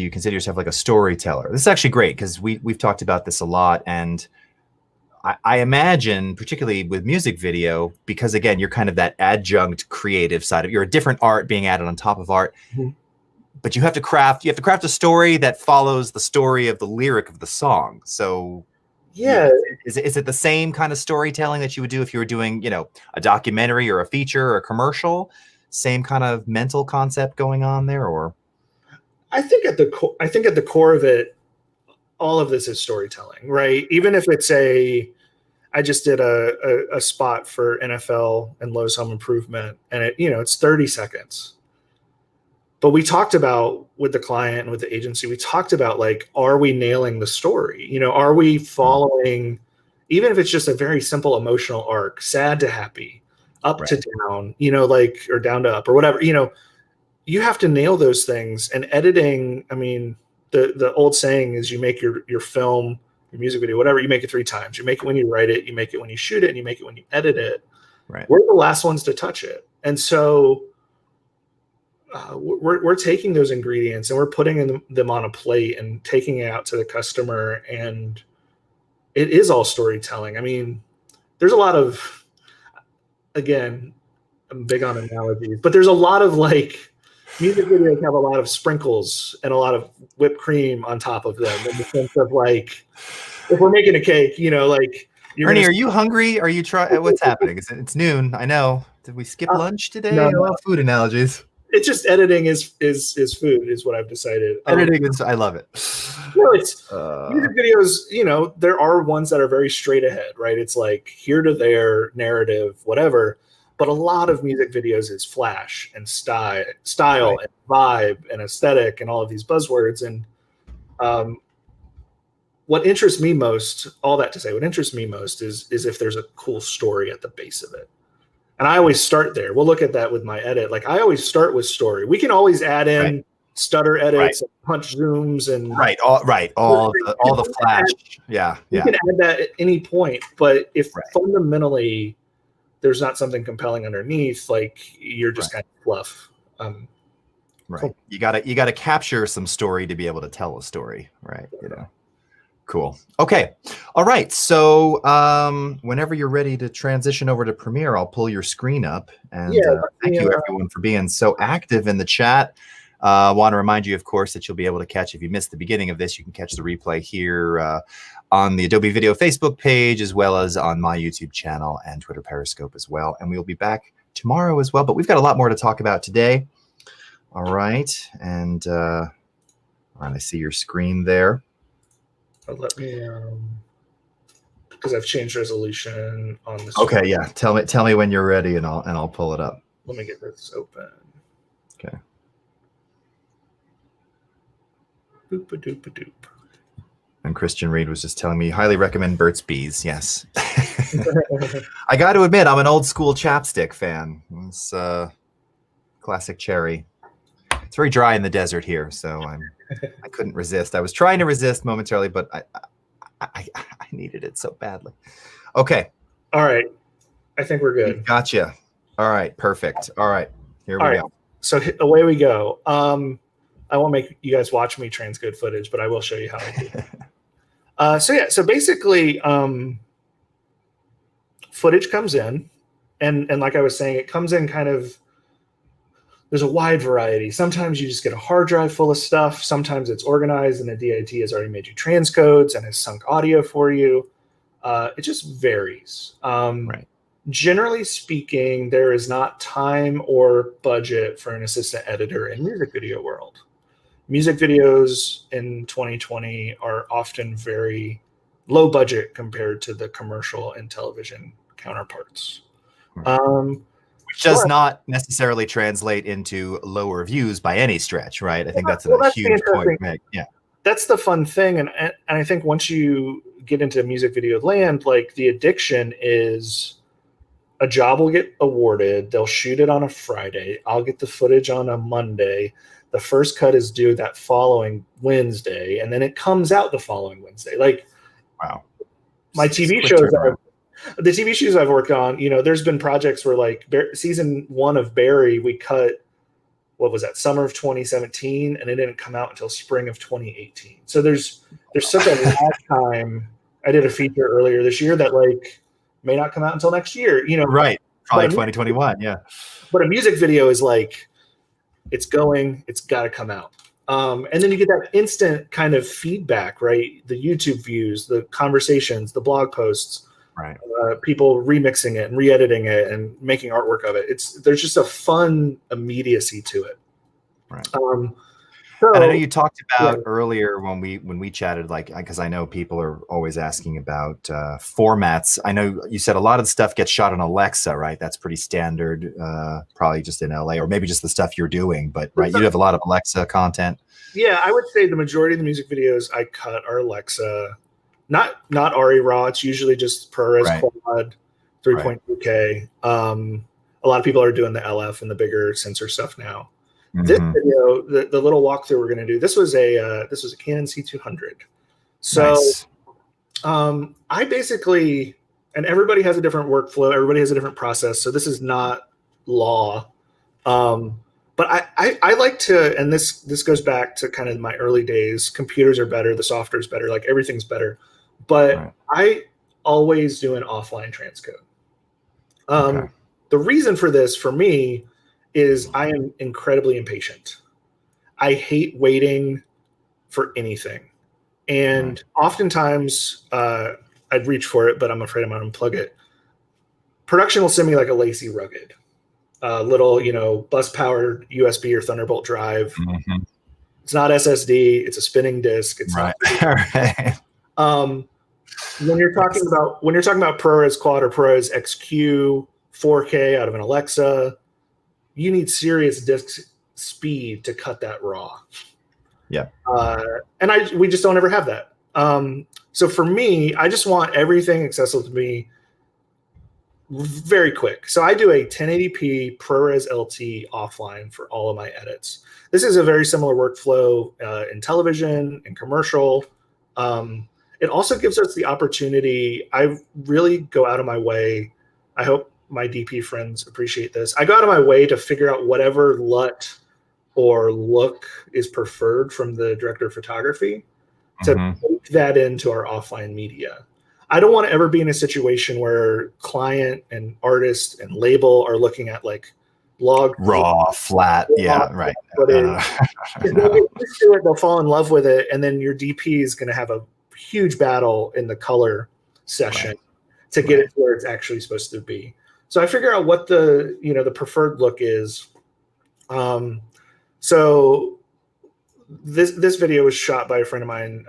you consider yourself like a storyteller? This is actually great because we've talked about this a lot, and I imagine, particularly with music video, because again, you're kind of that adjunct creative side of, you're a different art being added on top of art. Mm-hmm. But you have to craft a story that follows the story of the lyric of the song. So yeah, is it the same kind of storytelling that you would do if you were doing, you know, a documentary or a feature or a commercial? Same kind of mental concept going on there, or? I think at the core of it, all of this is storytelling, right? Even if it's I just did a spot for NFL and Lowe's Home Improvement, and it's 30 seconds. But we talked about with the client and with the agency, we talked about like, are we nailing the story? You know, are we following, even if it's just a very simple emotional arc, sad to happy, up to down, you know, like, or down to up or whatever, you know, you have to nail those things. And editing, I mean, the old saying is you make your film, your music video, whatever, you make it 3 times. You make it when you write it, you make it when you shoot it, and you make it when you edit it. Right. We're the last ones to touch it. And so we're taking those ingredients and we're putting them on a plate and taking it out to the customer. And it is all storytelling. I mean, there's a lot of, again, I'm big on analogies, but there's a lot of like music videos have a lot of sprinkles and a lot of whipped cream on top of them, in the sense of like, if we're making a cake, you know, like Ernie, are you hungry? Are you trying? What's happening? It's noon. I know. Did we skip lunch today? no, I love food analogies. it's just editing is food is what I've decided. Editing is, I love it. No, it's music videos, you know, there are ones that are very straight ahead, right? It's like here to there, narrative, whatever. But a lot of music videos is flash and style Right. and vibe and aesthetic and all of these buzzwords. And what interests me most, all that to say, what interests me most is if there's a cool story at the base of it. And I always start there. We'll look at that with my edit. Like I always start with story. We can always add in stutter edits, and punch zooms, and all the flash. Yeah. You can add that at any point. But if fundamentally there's not something compelling underneath, like you're just kind of fluff. Cool. You gotta capture some story to be able to tell a story, right? You know. Cool. Okay. All right. So whenever you're ready to transition over to Premiere, I'll pull your screen up. And thank you everyone for being so active in the chat. Want to remind you, of course, that you'll be able to catch, if you missed the beginning of this, you can catch the replay here on the Adobe Video Facebook page, as well as on my YouTube channel and Twitter Periscope as well. And we'll be back tomorrow as well. But we've got a lot more to talk about today. All right. And I see your screen there. Let me, because I've changed resolution on this. Okay, yeah. Tell me when you're ready, and I'll pull it up. Let me get this open. Okay. Boop-a-doop-a-doop. And Christian Reed was just telling me, highly recommend Burt's Bees. Yes. I got to admit, I'm an old school chapstick fan. It's classic cherry. It's very dry in the desert here, so I couldn't resist. I was trying to resist momentarily, but I needed it so badly. Okay. All right. I think we're good. Gotcha. All right. Perfect. All right. Here we go. So away we go. I won't make you guys watch me transcode footage, but I will show you how I do. So basically, footage comes in, and like I was saying, it comes in kind of. There's a wide variety. Sometimes you just get a hard drive full of stuff. Sometimes it's organized and the DIT has already made you transcodes and has sunk audio for you. It just varies. Generally speaking, there is not time or budget for an assistant editor in music video world. Music videos in 2020 are often very low budget compared to the commercial and television counterparts. Which does not necessarily translate into lower views by any stretch, right? I think that's a huge point to make. Yeah, that's the fun thing, and I think once you get into music video land, like the addiction is a job will get awarded. They'll shoot it on a Friday. I'll get the footage on a Monday. The first cut is due that following Wednesday, and then it comes out the following Wednesday. Like, wow, my TV shows. The TV shows I've worked on, you know, there's been projects where like season 1 of Barry, we cut, what was that, summer of 2017, and it didn't come out until spring of 2018. So there's such a lag time. I did a feature earlier this year that like may not come out until next year, you know. Right. Probably 2021. Yeah. But a music video is like, it's got to come out. And then you get that instant kind of feedback, right? The YouTube views, the conversations, the blog posts. Right. People remixing it and re-editing it and making artwork of it. There's just a fun immediacy to it. Right. And I know you talked about earlier when we chatted, like, because I know people are always asking about formats. I know you said a lot of the stuff gets shot on Alexa, right? That's pretty standard, probably just in LA, or maybe just the stuff you're doing. But right, you have a lot of Alexa content. Yeah, I would say the majority of the music videos I cut are Alexa. Not RE raw. It's usually just ProRes quad, 3.2K. A lot of people are doing the LF and the bigger sensor stuff now. Mm-hmm. This video, the little walkthrough we're going to do, this was a Canon C200. So nice. I basically, and everybody has a different workflow. Everybody has a different process. So this is not law. But I like to, and this goes back to kind of my early days. Computers are better. The software is better. Like everything's better. But I always do an offline transcode. The reason for this, for me, is I am incredibly impatient. I hate waiting for anything. And oftentimes I'd reach for it, but I'm afraid I'm going to unplug it. Production will send me like a lacy rugged, little, bus powered USB or Thunderbolt drive. Mm-hmm. It's not SSD. It's a spinning disk. It's right. not. When you're talking about ProRes Quad or ProRes XQ 4K out of an Alexa, you need serious disk speed to cut that raw. Yeah. And we just don't ever have that. So for me, I just want everything accessible to me very quick. So I do a 1080p ProRes LT offline for all of my edits. This is a very similar workflow in television and commercial. It also gives us the opportunity. I really go out of my way. I hope my DP friends appreciate this. I go out of my way to figure out whatever LUT or look is preferred from the director of photography to make that into our offline media. I don't want to ever be in a situation where client and artist and label are looking at like log raw, flat. Yeah, right. They'll fall in love with it, and then your DP is going to have a huge battle in the color session to get it to where it's actually supposed to be. So I figure out what the preferred look is. So this video was shot by a friend of mine,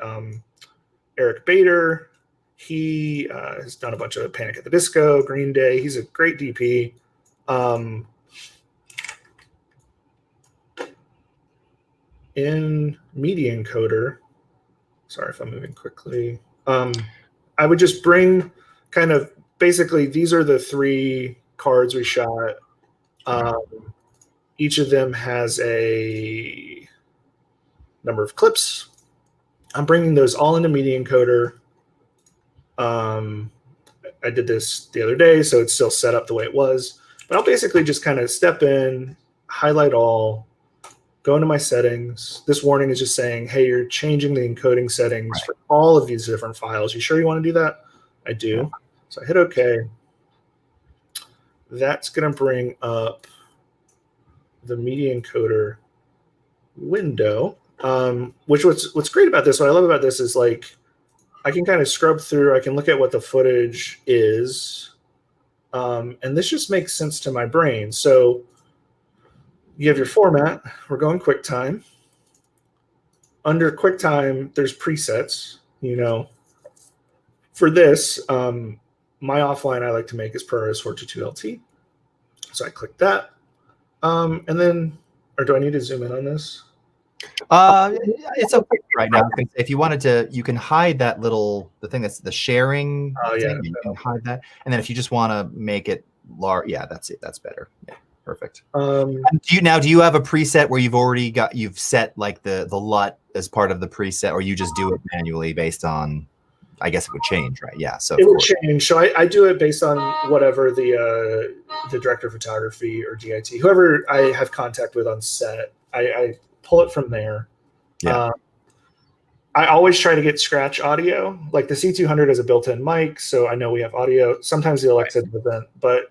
Eric Bader. He has done a bunch of Panic at the Disco, Green Day. He's a great DP. In Media Encoder, sorry if I'm moving quickly, I would just bring kind of basically these are the 3 cards we shot. Each of them has a number of clips. I'm bringing those all into Media Encoder. I did this the other day, so it's still set up the way it was. But I'll basically just kind of step in, highlight all, go into my settings. This warning is just saying, hey, you're changing the encoding settings for all of these different files. You sure you want to do that? I do. So I hit OK. That's going to bring up the Media Encoder window, which what's great about this, what I love about this is like I can kind of scrub through. I can look at what the footage is. And this just makes sense to my brain. So you have your format. We're going QuickTime. Under QuickTime, there's presets. For this, my offline I like to make is ProRes 422 LT. So I click that. And then, or do I need to zoom in on this? It's okay right now. If you wanted to, you can hide that the thing that's the sharing. Oh yeah, you can hide that. And then if you just want to make it large, yeah, that's it. That's better. Yeah, perfect. Do you have a preset where you've set like the LUT as part of the preset, or you just do it manually based on? I guess it would change, right? Yeah, so it would change. So I do it based on whatever the director of photography or DIT, whoever I have contact with on set. I pull it from there. Yeah. I always try to get scratch audio. Like the C200 is a built-in mic, so I know we have audio. Sometimes the Alexa doesn't, but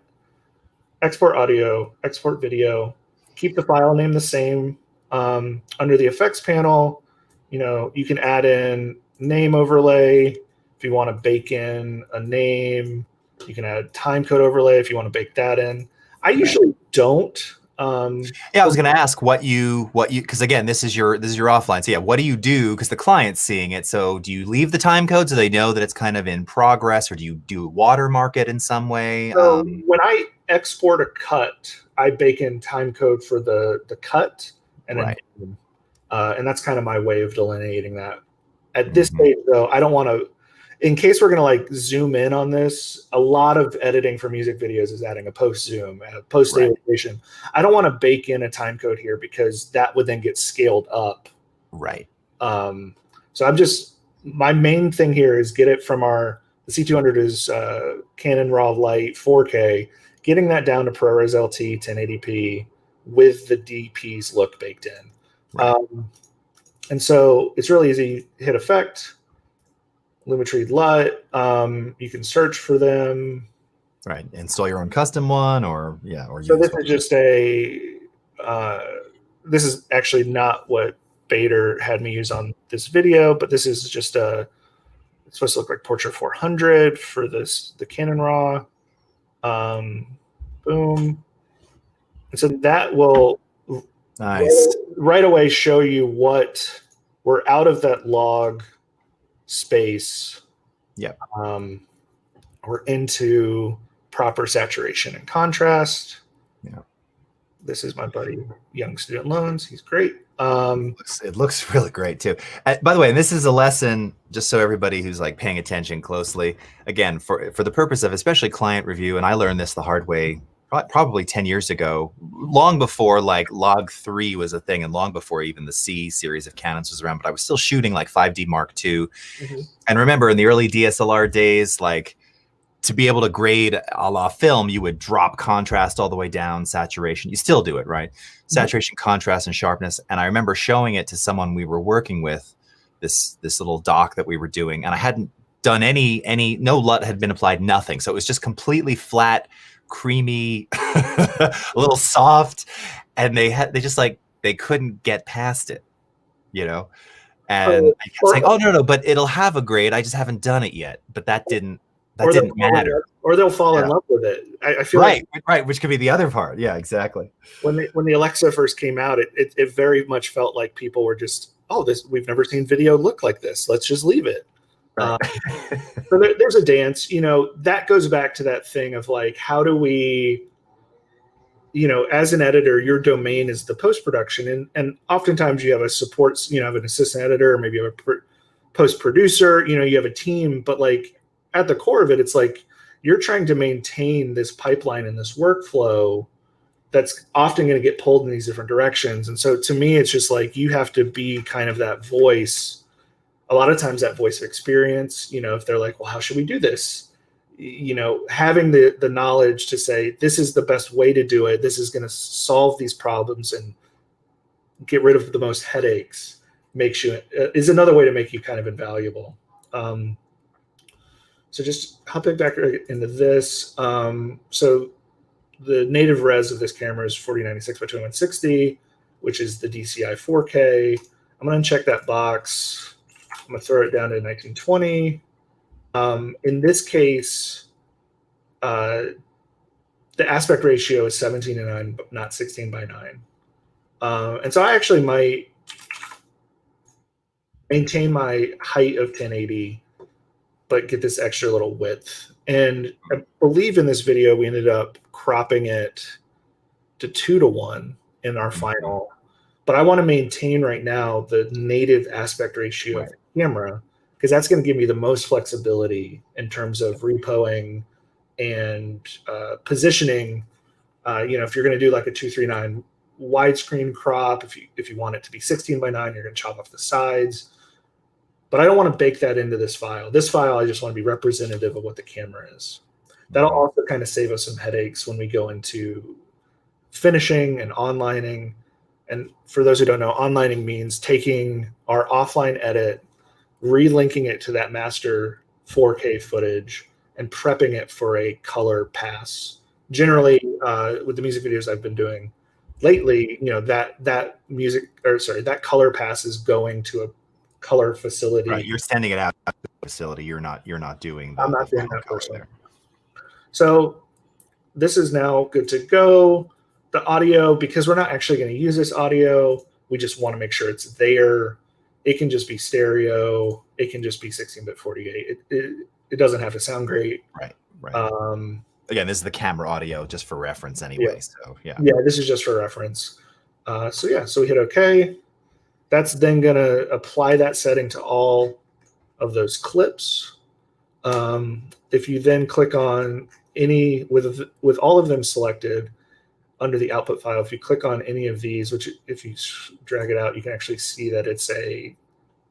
export audio, export video, keep the file name the same. Under the effects panel, you can add in name overlay. If you want to bake in a name, you can add time code overlay if you want to bake that in. I usually don't. Yeah, I was going to ask what you because again, this is your offline. So yeah, what do you do? Because the client's seeing it. So do you leave the time code so they know that it's kind of in progress, or do you watermark it in some way? So when I export a cut, I bake in time code for the cut, and and that's kind of my way of delineating that. At this stage, though, I don't want to. In case we're going to like zoom in on this, a lot of editing for music videos is adding a post zoom and a post stabilization. I don't want to bake in a time code here because that would then get scaled up. Right. So my main thing here is get it from the C200 is Canon RAW Light 4K, getting that down to ProRes LT 1080p with the DP's look baked in. Right. And so it's really easy. Hit effect. Lumetri LUT, you can search for them. Right, install your own custom one, or so this is just this is actually not what Bader had me use on this video, but this is just it's supposed to look like Portrait 400 for the Canon RAW. Boom. And so that will nice right away show you what we're out of that log space. Yep. We're into proper saturation and contrast. Yeah. This is my buddy, Young Student Loans. He's great. It looks really great too. By the way, and this is a lesson just so everybody who's like paying attention closely, again, for the purpose of especially client review, and I learned this the hard way probably 10 years ago, long before like log 3 was a thing and long before even the C series of Canons was around, but I was still shooting like 5D Mark II. Mm-hmm. And remember in the early DSLR days, like to be able to grade a la film, you would drop contrast all the way down, saturation. You still do it, right? Saturation, contrast, and sharpness. And I remember showing it to someone we were working with, this little doc that we were doing, and I hadn't done no LUT had been applied, nothing. So it was just completely flat, creamy, a little soft, and they couldn't get past it, you know? And I kept saying, oh, no, but it'll have a grade. I just haven't done it yet. But that didn't matter. Or they'll fall in love with it. I feel right, which could be the other part. Yeah, exactly. When the Alexa first came out, it very much felt like people were just, we've never seen video look like this. Let's just leave it. Right. So there's a dance, that goes back to that thing of like, how do we, as an editor, your domain is the post-production. And oftentimes you have a support, have an assistant editor, or maybe you have a post-producer, you have a team, but like at the core of it, it's like you're trying to maintain this pipeline and this workflow that's often going to get pulled in these different directions. And so to me, it's just like you have to be kind of that voice. A lot of times that voice of experience, if they're like, well, how should we do this? Having the knowledge to say, this is the best way to do it. This is going to solve these problems and get rid of the most headaches is another way to make you kind of invaluable. So just hopping back into this. So the native res of this camera is 4096 by 2160, which is the DCI 4K. I'm going to uncheck that box. I'm going to throw it down to 1920. In this case, the aspect ratio is 17:9, but not 16:9. And so I actually might maintain my height of 1080, but get this extra little width. And I believe in this video, we ended up cropping it to 2:1 in our final. But I want to maintain right now the native aspect ratio of the camera, because that's going to give me the most flexibility in terms of repoing and positioning. If you're going to do like a 239 widescreen crop, if you want it to be 16:9, you're going to chop off the sides. But I don't want to bake that into this file. This file, I just want to be representative of what the camera is. That'll also kind of save us some headaches when we go into finishing and onlining. And for those who don't know, onlining means taking our offline edit, relinking it to that master 4K footage, and prepping it for a color pass. Generally, with the music videos I've been doing lately, that color pass is going to a color facility. Right, you're sending it out to the facility. You're not doing. I'm not doing that person. So this is now good to go. The audio, because we're not actually going to use this audio, we just want to make sure it's there. It can just be stereo. It can just be 16-bit 48. It doesn't have to sound great. Right. Again, this is the camera audio just for reference anyway. So yeah, this is just for reference. So we hit OK. That's then going to apply that setting to all of those clips. If you then click on any, with all of them selected under the output file, if you click on any of these, which if you drag it out, you can actually see that it's a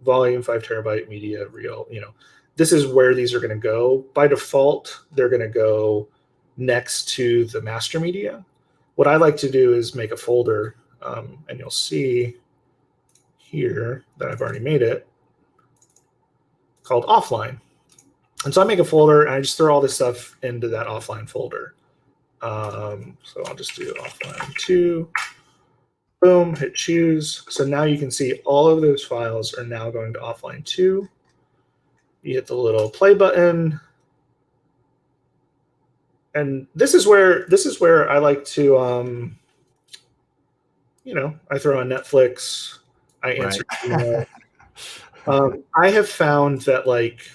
volume 5 terabyte media reel. This is where these are going to go. By default, they're going to go next to the master media. What I like to do is make a folder, and you'll see here that I've already made it, called offline. And so I make a folder and I just throw all this stuff into that offline folder. So I'll just do offline 2. Boom, hit choose. So now you can see all of those files are now going to offline 2. You hit the little play button. And this is where I like to, I throw on Netflix. I answer email. I have found that like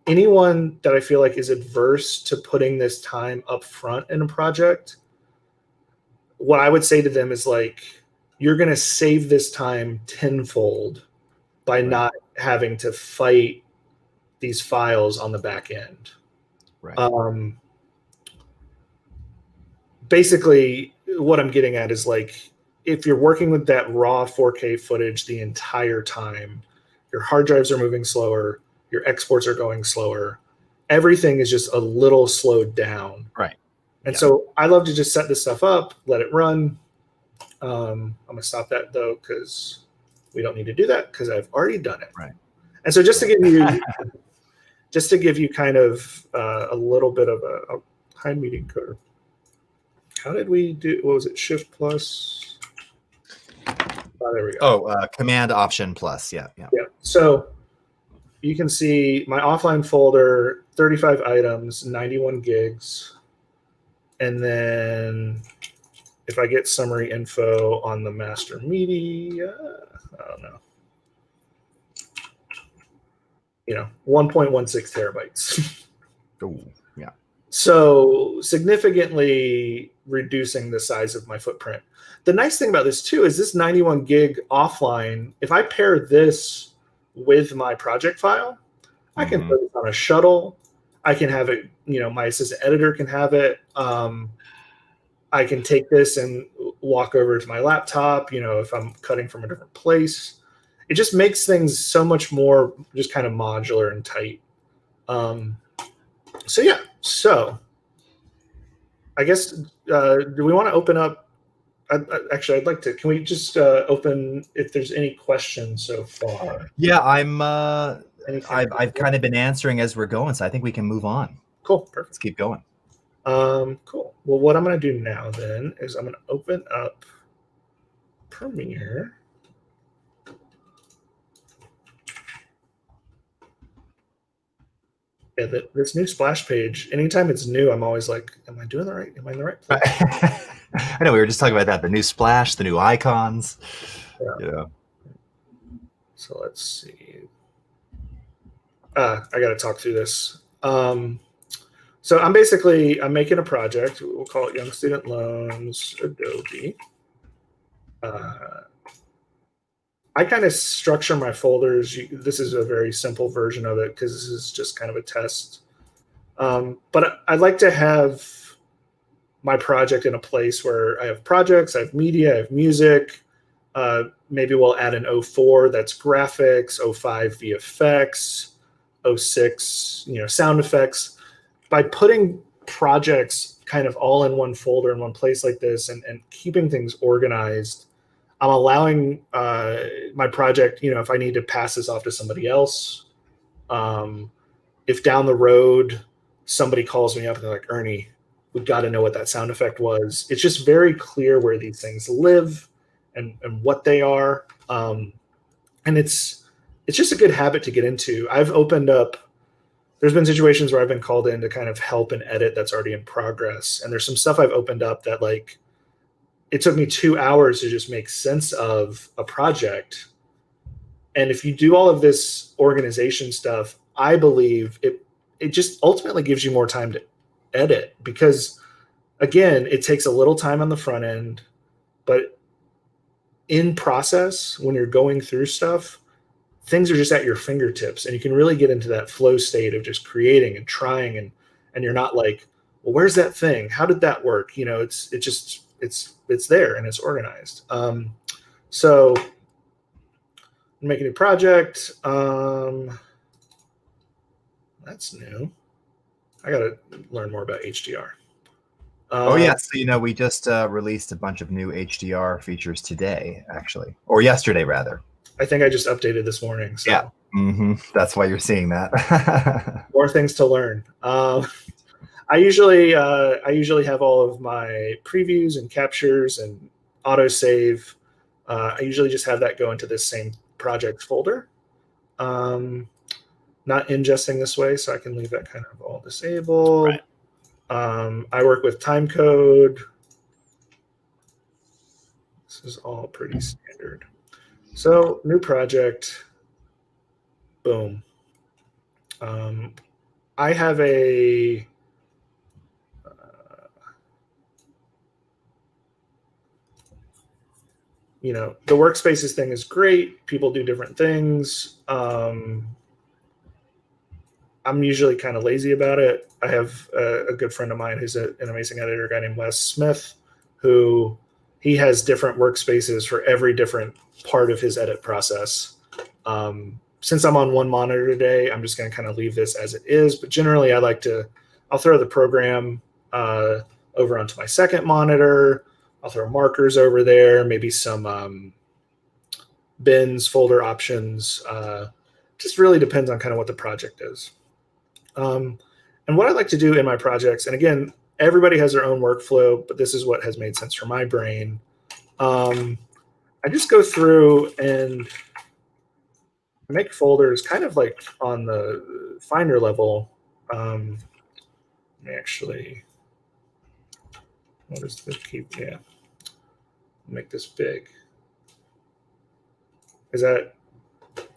anyone that I feel like is adverse to putting this time up front in a project, what I would say to them is like, you're going to save this time tenfold by not having to fight these files on the back end. Right. Basically, what I'm getting at is like, if you're working with that raw 4K footage the entire time, your hard drives are moving slower, your exports are going slower, everything is just a little slowed down. Right. And so I love to just set this stuff up, let it run. I'm going to stop that though, because we don't need to do that because I've already done it. Right. And so just to give you kind of a little bit of a hide meeting coder. How did we do? What was it? Shift plus. Oh, there we go. Oh, Command Option plus. Yeah. So you can see my offline folder, 35 items, 91 gigs. And then if I get summary info on the master media, I don't know. 1.16 terabytes. Oh, yeah. So significantly reducing the size of my footprint. The nice thing about this too is this 91 gig offline, if I pair this with my project file, I can put it on a shuttle. I can have it, my assistant editor can have it. I can take this and walk over to my laptop, if I'm cutting from a different place. It just makes things so much more just kind of modular and tight. So I guess, do we want to open up? Actually, I'd like to, can we just open if there's any questions so far? Yeah, I've kind of been answering as we're going, so I think we can move on. Cool, perfect. Let's keep going. Cool. Well, what I'm going to do now then is I'm going to open up Premiere. Yeah, this new splash page, anytime it's new, I'm always like, am I doing the right? Am I in the right place? I know we were just talking about that. The new splash, the new icons. Yeah. So let's see. I got to talk through this. So I'm making a project. We'll call it Young Student Loans Adobe. I kind of structure my folders. This is a very simple version of it because this is just kind of a test. But I'd like to have my project in a place where I have projects, I have media, I have music. Maybe we'll add an 04 that's graphics, 05 VFX, 06 sound effects. By putting projects kind of all in one folder in one place like this and keeping things organized, I'm allowing my project, if I need to pass this off to somebody else, if down the road somebody calls me up and they're like, Ernie, we've got to know what that sound effect was. It's just very clear where these things live and what they are. And it's just a good habit to get into. I've opened up, there's been situations where I've been called in to kind of help and edit that's already in progress. And there's some stuff I've opened up that like, it took me 2 hours to just make sense of a project. And if you do all of this organization stuff, I believe it just ultimately gives you more time to edit because, again, it takes a little time on the front end, but in process, when you're going through stuff, things are just at your fingertips and you can really get into that flow state of just creating and trying and you're not like, well, where's that thing? How did that work? It's there and it's organized. So make a new project. That's new. I got to learn more about HDR. So we just released a bunch of new HDR features today, actually, or yesterday rather. I think I just updated this morning. So. Yeah, that's why you're seeing that. More things to learn. I usually have all of my previews and captures and autosave I usually just have that go into this same project folder. Not ingesting this way, so I can leave that kind of all disabled. Right. I work with time code. This is all pretty standard. So new project, boom. I have a the workspaces thing is great. People do different things. I'm usually kind of lazy about it. I have a good friend of mine who's an amazing editor, a guy named Wes Smith, who he has different workspaces for every different part of his edit process. Since I'm on one monitor today, I'm just going to kind of leave this as it is. But generally, I'll throw the program over onto my second monitor. I'll throw markers over there, maybe some bins, folder options. Just really depends on kind of what the project is. And what I like to do in my projects, and again, everybody has their own workflow, but this is what has made sense for my brain. I just go through and make folders kind of like on the finer level. Let me actually, what is the key? Yeah. Make this big. Is that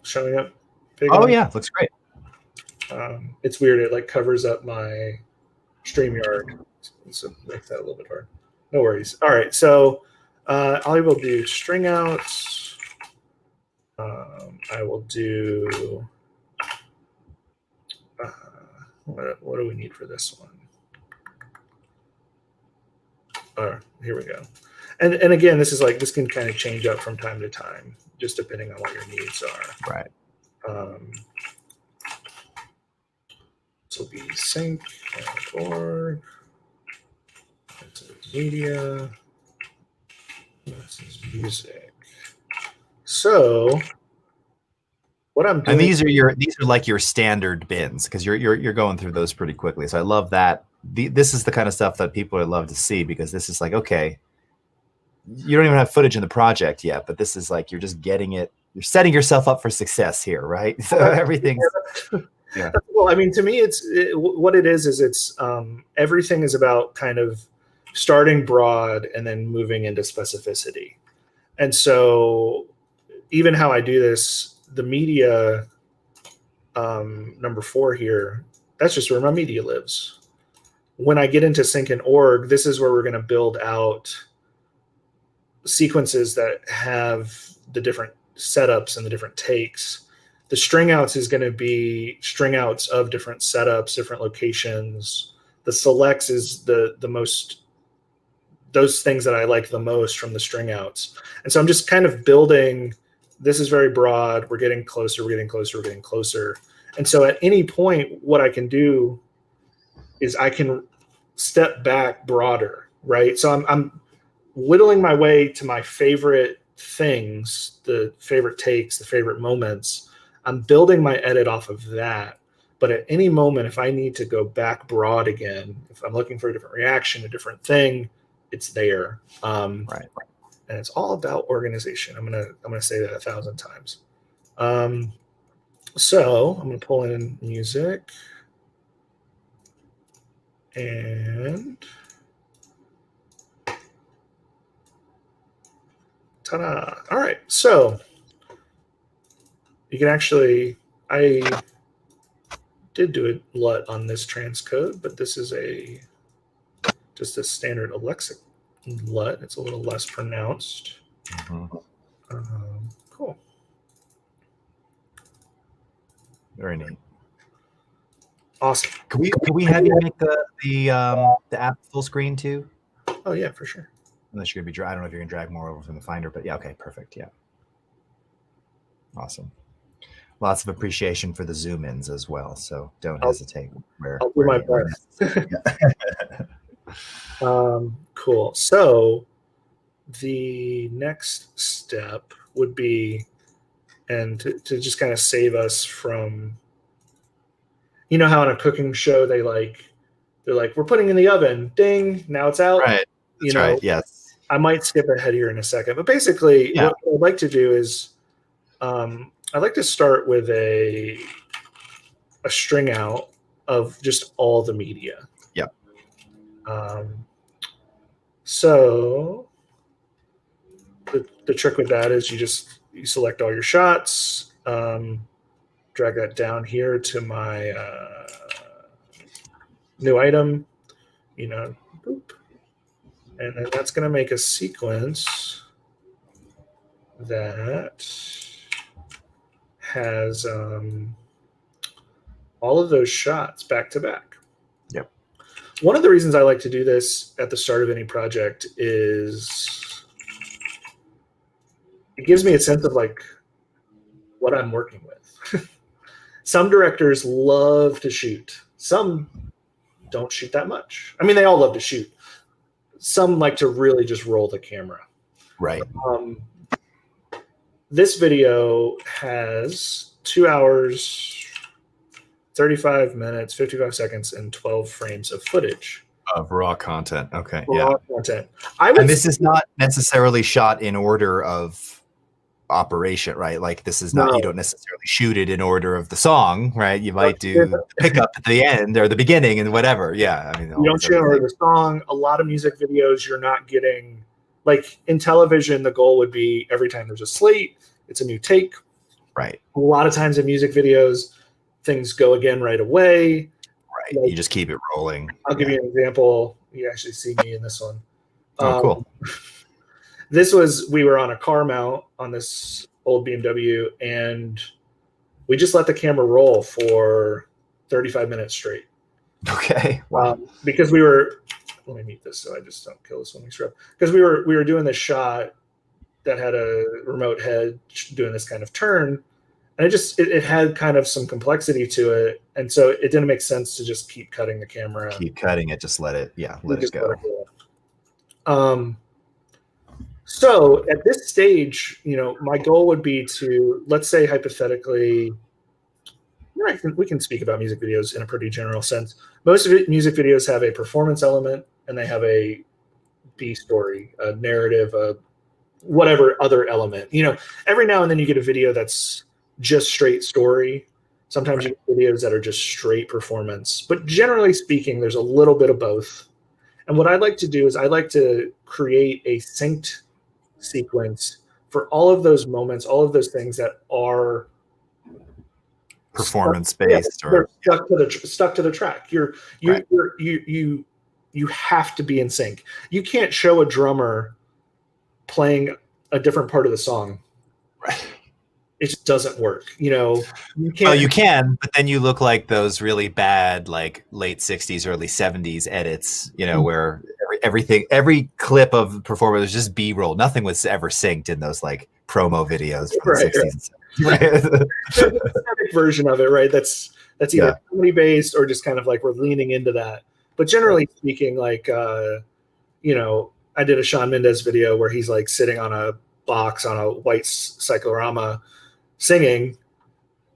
showing up big? Oh yeah, looks great. It's weird. It like covers up my StreamYard, so it makes that a little bit hard. No worries. All right, so I will do string outs. I will do. What do we need for this one? Here we go. And again, this can kind of change up from time to time, just depending on what your needs are. Right. This will be sync.org. This is media. This is music. So what I'm doing, and these are like your standard bins, because you're going through those pretty quickly. So I love that. This is the kind of stuff that people would love to see, because this is like, okay, you don't even have footage in the project yet, but this is like, you're just getting it. You're setting yourself up for success here, right? So everything's. Yeah. Well, I mean, to me, what it is it's everything is about kind of starting broad and then moving into specificity. And so even how I do this, the media number 4 here, that's just where my media lives. When I get into sync and org, this is where we're going to build out sequences that have the different setups and the different takes. The string outs is going to be string outs of different setups, different locations. The selects is the most, those things that I like the most from the string outs. And so I'm just kind of building, this is very broad. We're getting closer, we're getting closer, we're getting closer. And so at any point, what I can do is I can step back broader, right? So I'm whittling my way to my favorite things, the favorite takes, the favorite moments. I'm building my edit off of that. But at any moment, if I need to go back broad again, if I'm looking for a different reaction, a different thing, it's there. Right. And it's all about organization. I'm gonna say that 1,000 times. So I'm gonna pull in music, and ta-da! All right, so you can actually, I did do a LUT on this transcode, but this is just a standard Alexa LUT. It's a little less pronounced. Mm-hmm. Cool. Very neat. Awesome. Can we have you make the app full screen too? Oh yeah, for sure. Unless you're gonna be I don't know if you're gonna drag more over from the Finder, but yeah, okay, perfect. Yeah. Awesome. Lots of appreciation for the zoom ins as well. So don't hesitate. I'll do my best. Cool. So the next step would be, and to just kind of save us from, you know how in a cooking show they're like, we're putting in the oven, ding, now it's out. Right. That's right. Yes. I might skip ahead here in a second, but basically Yeah. what I'd like to do is I'd like to start with a string out of just all the media. Yep. So the trick with that is you select all your shots, drag that down here to my new item, boop. And then that's going to make a sequence that has all of those shots back to back. Yep. One of the reasons I like to do this at the start of any project is it gives me a sense of like what I'm working with. Some directors love to shoot. Some don't shoot that much. I mean, they all love to shoot. Some like to really just roll the camera. Right. This video has 2 hours, 35 minutes, 55 seconds, and 12 frames of footage. Of raw content. Okay. Raw content. And this is not necessarily shot in order of operation, right? Like this is not, you don't necessarily shoot it in order of the song, right? You might do the pickup at the end or the beginning and whatever. Yeah. I mean, you don't shoot in order of the song. A lot of music videos, you're not getting, like in television, the goal would be every time there's a slate, it's a new take. Right. A lot of times in music videos, things go again right away. Right. Like, you just keep it rolling. I'll give you an example. You actually see me in this one. Oh, cool. We were on a car mount on this old BMW, and we just let the camera roll for 35 minutes straight. Okay. Wow. Because we were, let me mute this so I just don't kill this one. Because we were doing this shot that had a remote head doing this kind of turn, and it had kind of some complexity to it, and so it didn't make sense to just keep cutting the camera. Keep cutting it, just let it go. So at this stage, my goal would be to, let's say hypothetically, we can speak about music videos in a pretty general sense. Most of music videos have a performance element, and they have a B story, a narrative, a whatever other element. Every now and then you get a video that's just straight story. Sometimes you get videos that are just straight performance. But generally speaking, there's a little bit of both. And what I'd like to do is I'd like to create a synced sequence for all of those moments, all of those things that are performance based or stuck to the track. You have to be in sync. You can't show a drummer playing a different part of the song. Right. It just doesn't work. You can't. Well, you can, but then you look like those really bad, like late 60s, early 70s edits, where every clip of performance was just B-roll. Nothing was ever synced in those like promo videos from the 60s. Right. There's a static version of it, right? That's either comedy based or just kind of like we're leaning into that. But generally speaking, like I did a Shawn Mendes video where he's like sitting on a box on a white cyclorama singing.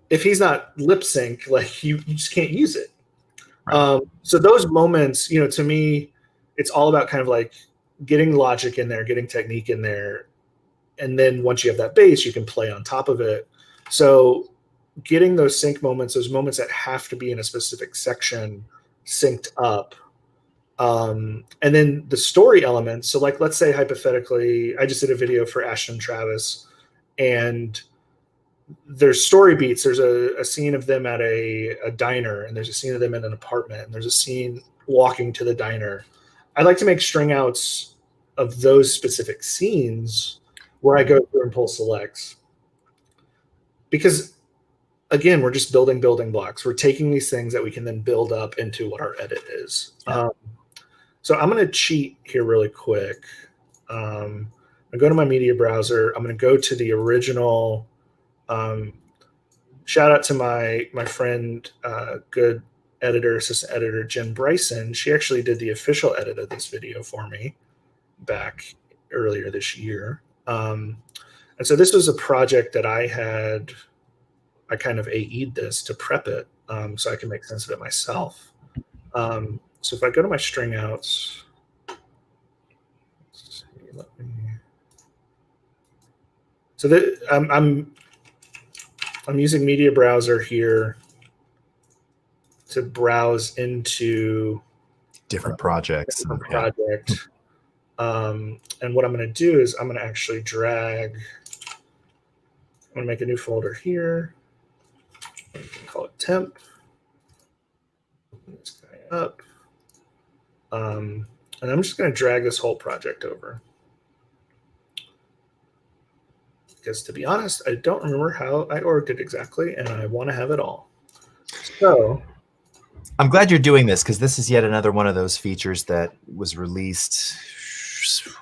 If he's not lip sync, like you just can't use it. Right. So those moments, to me, it's all about kind of like getting logic in there, getting technique in there. And then once you have that base, you can play on top of it. So getting those sync moments, those moments that have to be in a specific section synced up. And then the story elements. So like, let's say hypothetically, I just did a video for Ashton Travis, and there's story beats. There's a scene of them at a diner, and there's a scene of them in an apartment, and there's a scene walking to the diner. I like to make string outs of those specific scenes where I go through and pull selects. Because again, we're just building blocks. We're taking these things that we can then build up into what our edit is. Yeah. So I'm going to cheat here really quick. I go to my media browser. I'm going to go to the original. Shout out to my friend, good assistant editor, Jen Bryson. She actually did the official edit of this video for me back earlier this year. And so this was a project that I kind of AE'd this to prep it so I can make sense of it myself. So if I go to my string outs, let's see, let me. So that I'm using Media Browser here to browse into Different projects. different project. And what I'm going to do is I'm going to actually drag. I'm going to make a new folder here. Call it temp. This guy up. And I'm just going to drag this whole project over. Because to be honest, I don't remember how I orged it exactly, and I want to have it all. So I'm glad you're doing this, because this is yet another one of those features that was released,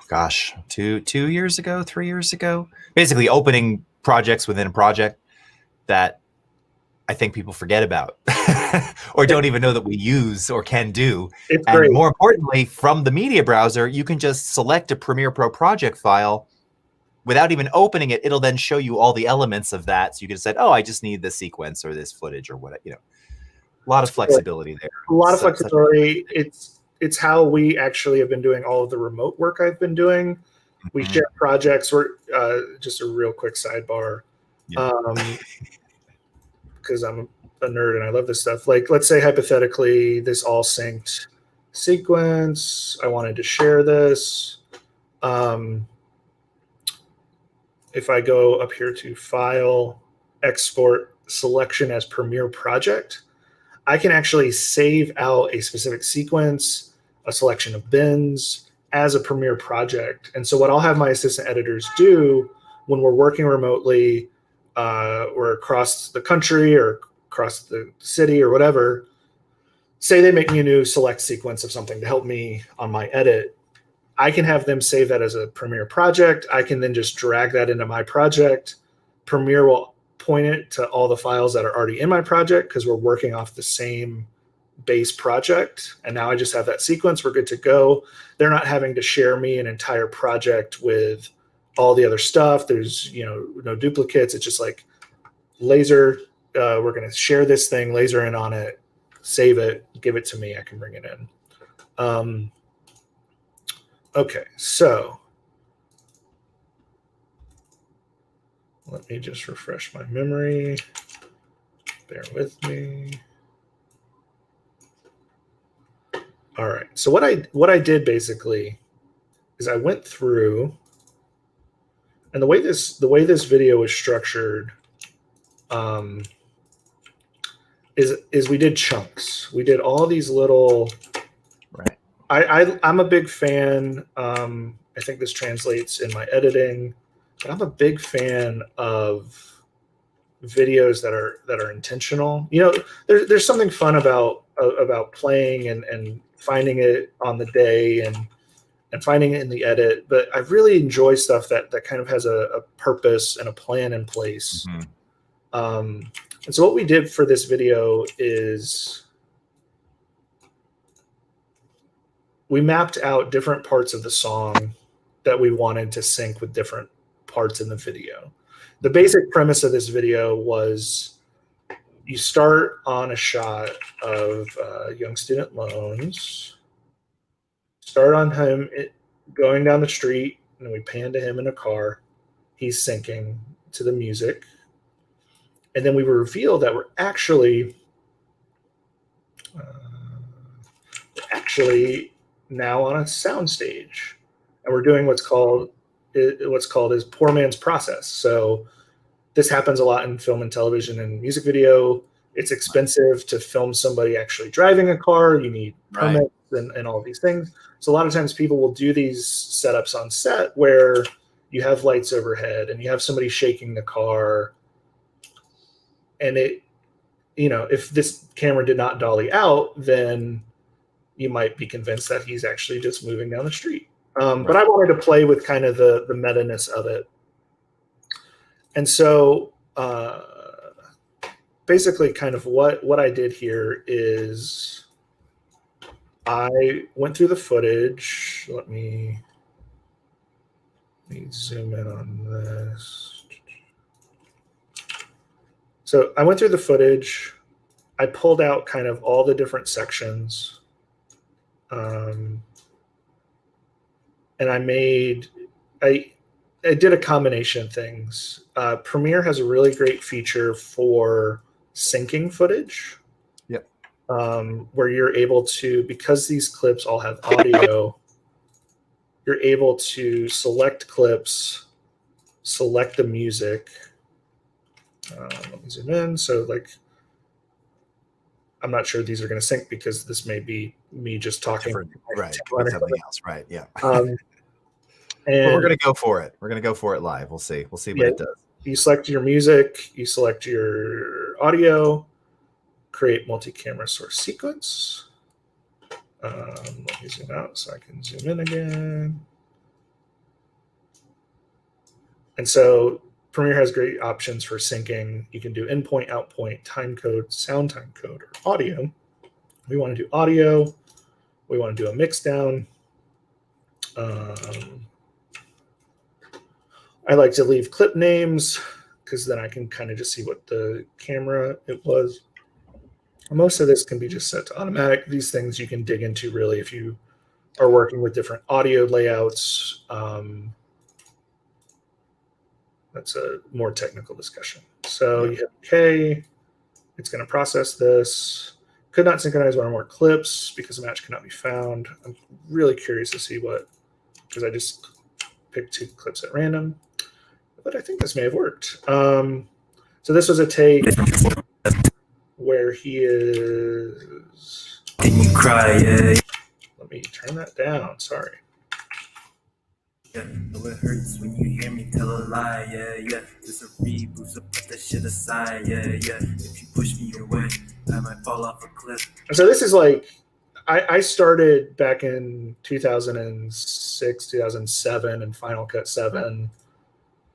gosh, two years ago, 3 years ago. Basically opening projects within a project that I think people forget about or don't even know that we use or can do. it's And great. more importantly, from the media browser, you can just select a Premiere Pro project file without even opening it. It'll then show you all the elements of that. So you can say, oh, I just need this sequence or this footage or what, a lot of flexibility there. A lot of flexibility. It's how we actually have been doing all of the remote work I've been doing. We share projects. We're just a real quick sidebar. Yeah. Because I'm a nerd and I love this stuff. Like, let's say hypothetically, this all synced sequence. I wanted to share this. If I go up here to File, Export, Selection as Premiere Project, I can actually save out a specific sequence, a selection of bins as a Premiere project. And so what I'll have my assistant editors do when we're working remotely or across the country or across the city or whatever, say they make me a new select sequence of something to help me on my edit, I can have them save that as a Premiere project. I can then just drag that into my project. Premiere will point it to all the files that are already in my project because we're working off the same base project. And now I just have that sequence. We're good to go. They're not having to share me an entire project with all the other stuff. There's no duplicates. It's just like laser. We're going to share this thing, laser in on it, save it, give it to me. I can bring it in. Okay, so let me just refresh my memory. Bear with me. All right. So what I did basically is I went through, and the way this video is structured is we did chunks. We did all these little. Right. I'm a big fan. I think this translates in my editing, but I'm a big fan of videos that are intentional. There's something fun about playing and finding it on the day and finding it in the edit. But I really enjoy stuff that kind of has a purpose and a plan in place. And so what we did for this video is we mapped out different parts of the song that we wanted to sync with different parts in the video. The basic premise of this video was you start on a shot of young student loans, start on him going down the street, and we pan to him in a car. He's syncing to the music. And then we reveal that we're actually now on a soundstage, and we're doing what's called is poor man's process. So this happens a lot in film and television and music video. It's expensive to film somebody actually driving a car. You need permits and all these things. So a lot of times people will do these setups on set where you have lights overhead and you have somebody shaking the car. And if this camera did not dolly out, then you might be convinced that he's actually just moving down the street. But I wanted to play with kind of the meta-ness of it. And so basically kind of what I did here is I went through the footage. Let me zoom in on this. So I went through the footage. I pulled out kind of all the different sections. And I made I did a combination of things. Premiere has a really great feature for syncing footage. Yep. Where you're able to, because these clips all have audio, you're able to select clips, select the music. Let me zoom in. So like, I'm not sure these are going to sync because this may be me just talking. Right. With something else. Right. Yeah. And well, we're going to go for it. We're going to go for it live. We'll see. We'll see what it does. You select your music, you select your audio, create multi-camera source sequence. Let me zoom out so I can zoom in again. And so Premiere has great options for syncing. You can do in point, out point, time code, sound time code, or audio. We want to do audio. We want to do a mix down. I like to leave clip names because then I can kind of just see what the camera it was. Most of this can be just set to automatic. These things you can dig into really if you are working with different audio layouts. That's a more technical discussion. So you hit OK. It's going to process this. Could not synchronize one or more clips because the match cannot be found. I'm really curious to see what, because I just picked 2 clips at random. But I think this may have worked. So this was a take where he is. And you cry, yeah. Let me turn that down. Sorry. Yeah, no, it hurts when you hear me tell a lie, yeah, yeah. It's a reboot, so put that shit aside, yeah, yeah. If you push me away, I might fall off a cliff. So this is like, I started back in 2006, 2007 in Final Cut 7.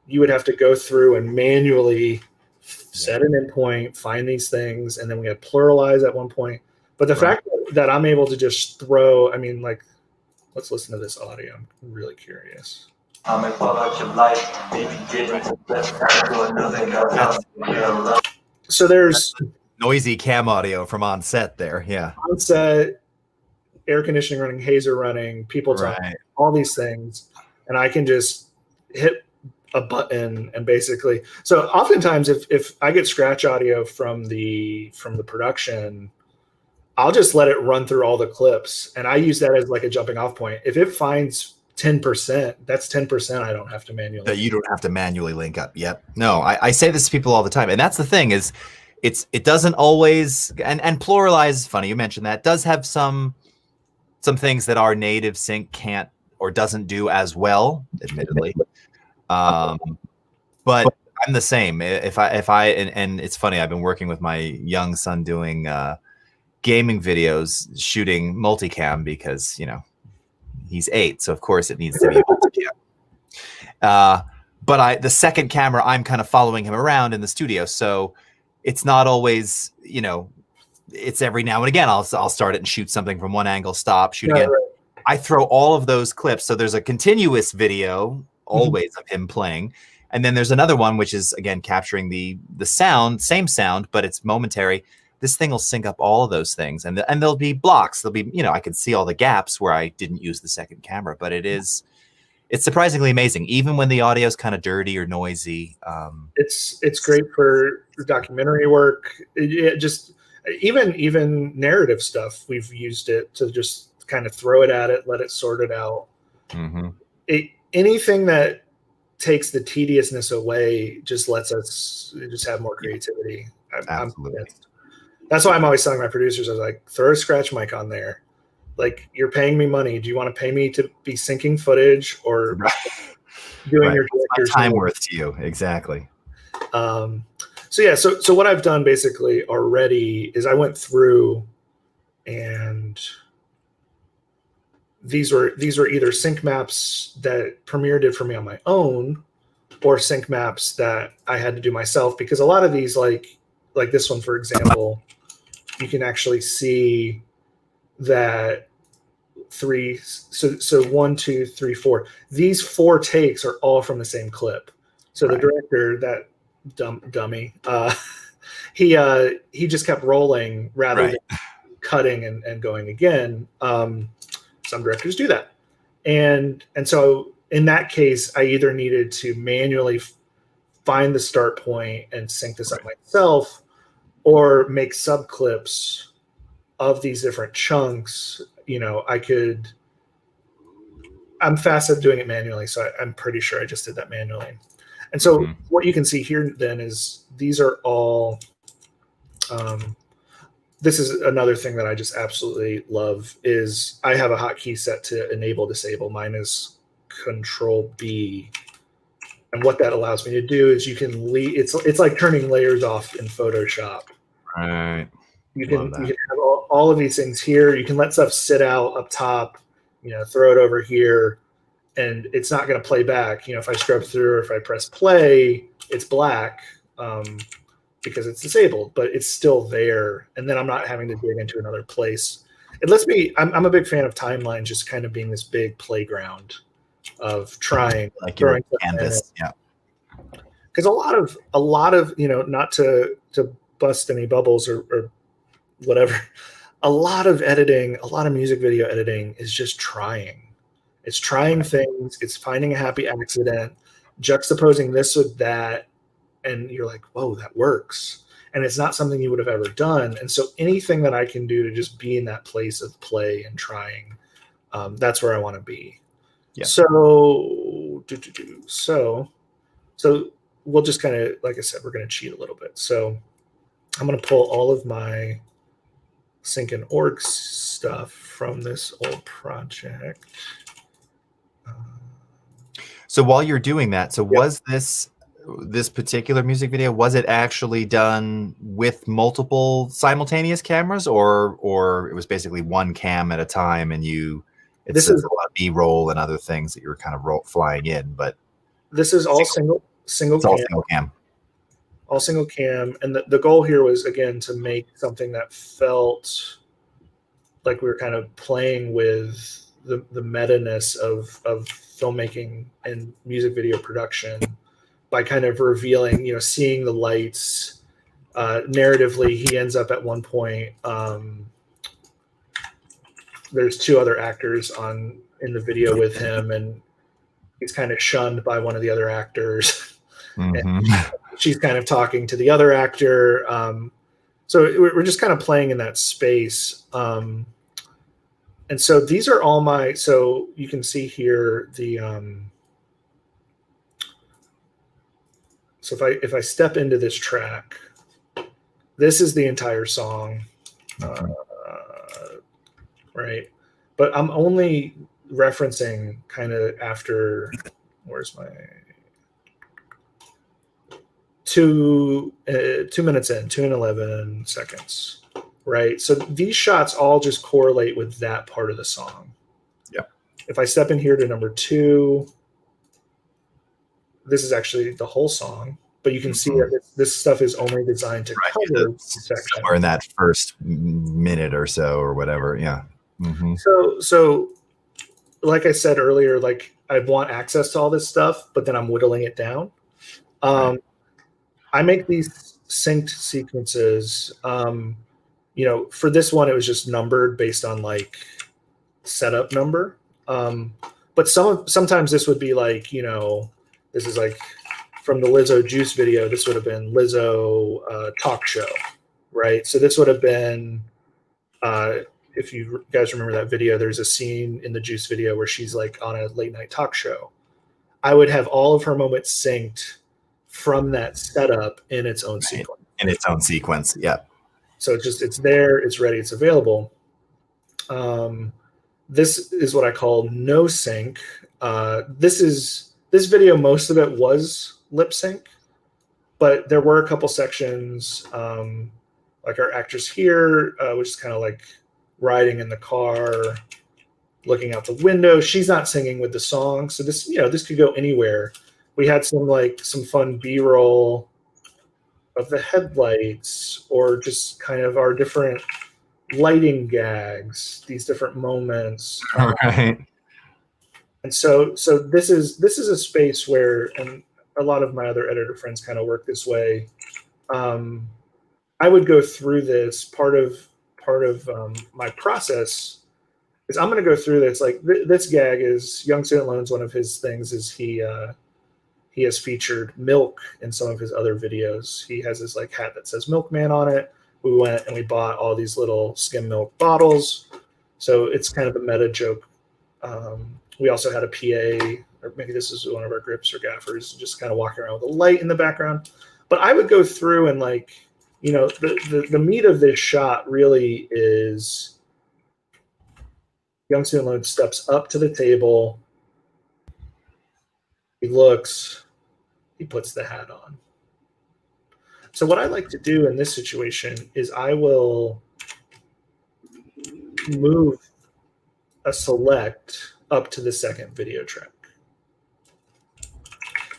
You would have to go through and manually set an endpoint, find these things, and then we had pluralize at one point. But the fact that I'm able to just throw, I mean, like, let's listen to this audio. I'm really curious. So there's noisy cam audio from on set there. Yeah. On set, air conditioning running, hazer running, people talking, all these things. And I can just hit a button and basically, so oftentimes if I get scratch audio from the production, I'll just let it run through all the clips, and I use that as like a jumping off point. If it finds 10%, that's 10% I don't have to manually. That you don't have to manually link up. Yep. No, I say this to people all the time, and that's the thing is, it doesn't always and pluralize is funny. You mentioned that does have some things that our native sync can't or doesn't do as well, admittedly. But I'm the same. If I and it's funny, I've been working with my young son doing gaming videos, shooting multicam because, you know, he's 8, so of course it needs to be multicam. But the second camera, I'm kind of following him around in the studio, so it's not always, you know, it's every now and again I'll start it and shoot something from one angle, stop, shoot again. I throw all of those clips, so there's a continuous video always of him playing, and then there's another one which is again capturing the sound, same sound, but it's momentary. This thing will sync up all of those things, and there'll be blocks. There'll be, you know, I can see all the gaps where I didn't use the second camera, but it's surprisingly amazing, even when the audio is kind of dirty or noisy. It's great for documentary work. Just even narrative stuff. We've used it to just kind of throw it at it, let it sort it out. Anything that takes the tediousness away just lets us just have more creativity. Absolutely. That's why I'm always telling my producers, I was like, throw a scratch mic on there. Like, you're paying me money. Do you want to pay me to be syncing footage or doing your director's time worth to you? Exactly. So yeah, so what I've done basically already is I went through, and these were either sync maps that Premiere did for me on my own, or sync maps that I had to do myself, because a lot of these, like this one, for example, you can actually see that so 1, 2, 3, 4. These 4 takes are all from the same clip. So the director, that dummy, he just kept rolling rather than cutting and going again. Some directors do that, and so in that case, I either needed to manually find the start point and sync this up myself, or make subclips of these different chunks. You know, I'm fast at doing it manually, so I'm pretty sure I just did that manually. And so what you can see here then is these are all, this is another thing that I just absolutely love, is I have a hotkey set to enable disable. Mine is Control B. And what that allows me to do is you can it's like turning layers off in Photoshop. Right. You can have all of these things here. You can let stuff sit out up top, you know, throw it over here, and it's not going to play back. You know, if I scrub through or if I press play, it's black because it's disabled, but it's still there. And then I'm not having to dig into another place. It lets me, I'm a big fan of timelines just kind of being this big playground of trying. Like your canvas, yeah. Because a lot of, you know, not to bust any bubbles or whatever, a lot of editing, a lot of music video editing is just trying. It's trying things. It's finding a happy accident, juxtaposing this with that, and you're like, whoa, that works. And it's not something you would have ever done. And so anything that I can do to just be in that place of play and trying, that's where I want to be. Yeah. So we'll just kind of, like I said, we're going to cheat a little bit. So I'm going to pull all of my sync and org stuff from this old project. So while you're doing that, so was this particular music video, was it actually done with multiple simultaneous cameras, or it was basically one cam at a time, and this is a lot of B-roll and other things that you were kind of flying in, but this is all single cam. All single cam. And the goal here was, again, to make something that felt like we were kind of playing with the meta-ness of filmmaking and music video production by kind of revealing, you know, seeing the lights. Narratively, he ends up at one point, there's two other actors in the video with him, and he's kind of shunned by one of the other actors. And she's kind of talking to the other actor. So we're just kind of playing in that space. And so these are all so you can see here so if I step into this track, this is the entire song. Right. But I'm only referencing kind of after, where's my 2 minutes in, 2 and 11 seconds. Right. So these shots all just correlate with that part of the song. Yeah. If I step in here to number 2, this is actually the whole song, but you can see that this stuff is only designed to cover somewhere in that first minute or so or whatever. Yeah. So like I said earlier, like I want access to all this stuff, but then I'm whittling it down. I make these synced sequences. You know, for this one, it was just numbered based on like setup number. But sometimes this would be like, you know, this is like from the Lizzo Juice video. This would have been Lizzo talk show, right? So this would have been, if you guys remember that video, there's a scene in the Juice video where she's like on a late night talk show. I would have all of her moments synced from that setup in its own sequence. In its own sequence, yeah. So it's there, it's ready, it's available. This is what I call no sync. This video, most of it was lip sync, but there were a couple sections, like our actress here, which is kind of like riding in the car, looking out the window. She's not singing with the song, so this, you know, this could go anywhere. We had some fun B-roll of the headlights, or just kind of our different lighting gags, these different moments. Right. And so this is a space where, and a lot of my other editor friends kind of work this way. I would go through this part of my process is I'm going to go through this. Like this gag is Young Student Loans. One of his things is he has featured milk in some of his other videos. He has this like hat that says Milkman on it. We went and we bought all these little skim milk bottles. So it's kind of a meta joke. We also had a PA, or maybe this is one of our grips or gaffers, just kind of walking around with a light in the background. But I would go through and like, you know, the meat of this shot really is Young Student Loan steps up to the table. He looks, he puts the hat on. So what I like to do in this situation is I will move a select up to the second video track.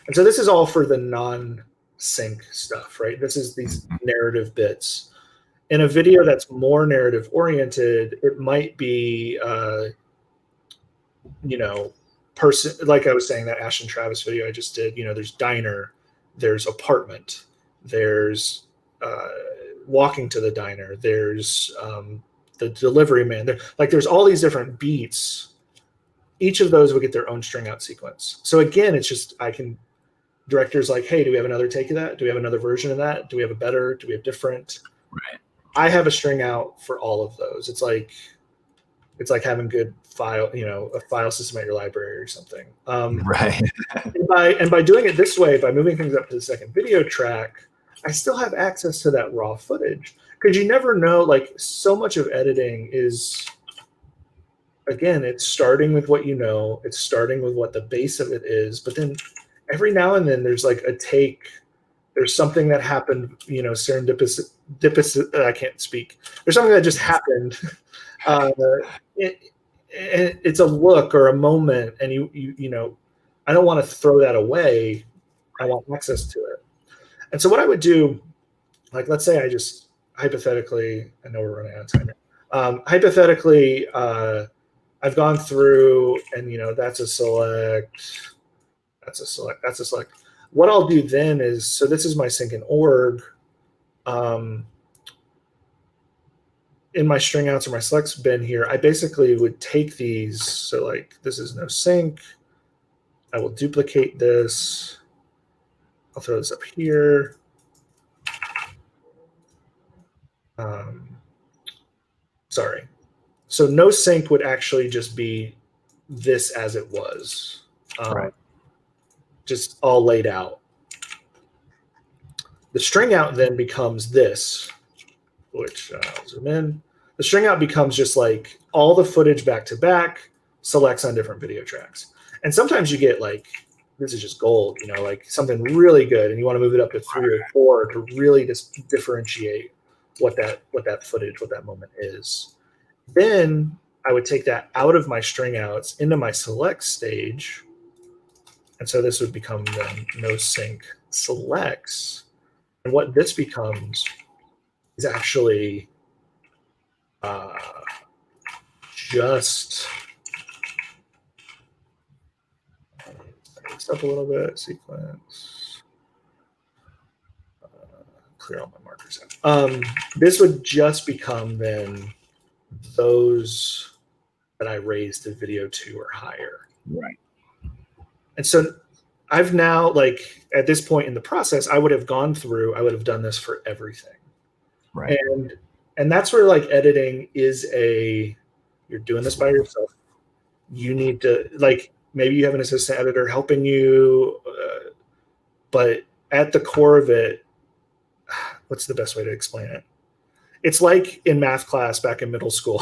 And so this is all for the non-sync stuff, right? This is these narrative bits. In a video that's more narrative oriented, it might be, you know, person, like I was saying, that Ashton Travis video I just did, you know, there's diner, there's apartment, there's walking to the diner, there's the delivery man, there's all these different beats. Each of those would get their own string out sequence. So again, it's just, directors like, hey, do we have another take of that? Do we have another version of that? Do we have a better? Do we have different? Right. I have a string out for all of those. It's like having good file, you know, a file system at your library or something. Right. and by doing it this way, by moving things up to the second video track, I still have access to that raw footage, because you never know, like so much of editing is, again, it's starting with what you know, it's starting with what the base of it is, but then every now and then there's like a take, there's something that happened, you know, serendipitous, I can't speak. There's something that just happened. It's a look or a moment, and you know, I don't want to throw that away. I want access to it. And so what I would do, like, let's say I just hypothetically, I know we're running out of time here. Hypothetically, I've gone through and, you know, that's a select, that's a select, that's a select. What I'll do then is, so this is my sync and org. In my string outs or my selects bin here, I basically would take these. So like, this is no sync. I will duplicate this. I'll throw this up here. Sorry. So no sync would actually just be this as it was. Right. Just all laid out. The string out then becomes this, which I'll zoom in. The string out becomes just like all the footage back to back, selects on different video tracks. And sometimes you get like, this is just gold, you know, like something really good, and you want to move it up to 3 or 4 to really just differentiate what that footage, what that moment is. Then I would take that out of my string outs into my select stage. And so this would become then no sync selects. And what this becomes is actually just up a little bit, sequence, clear all my markers out. This would just become then those that I raised to video 2 or higher. Right. And so I've now, like, at this point in the process, I would have gone through, I would have done this for everything. Right. And that's where, like, editing is you're doing this by yourself. You need to, like, maybe you have an assistant editor helping you, but at the core of it, what's the best way to explain it? It's like in math class back in middle school,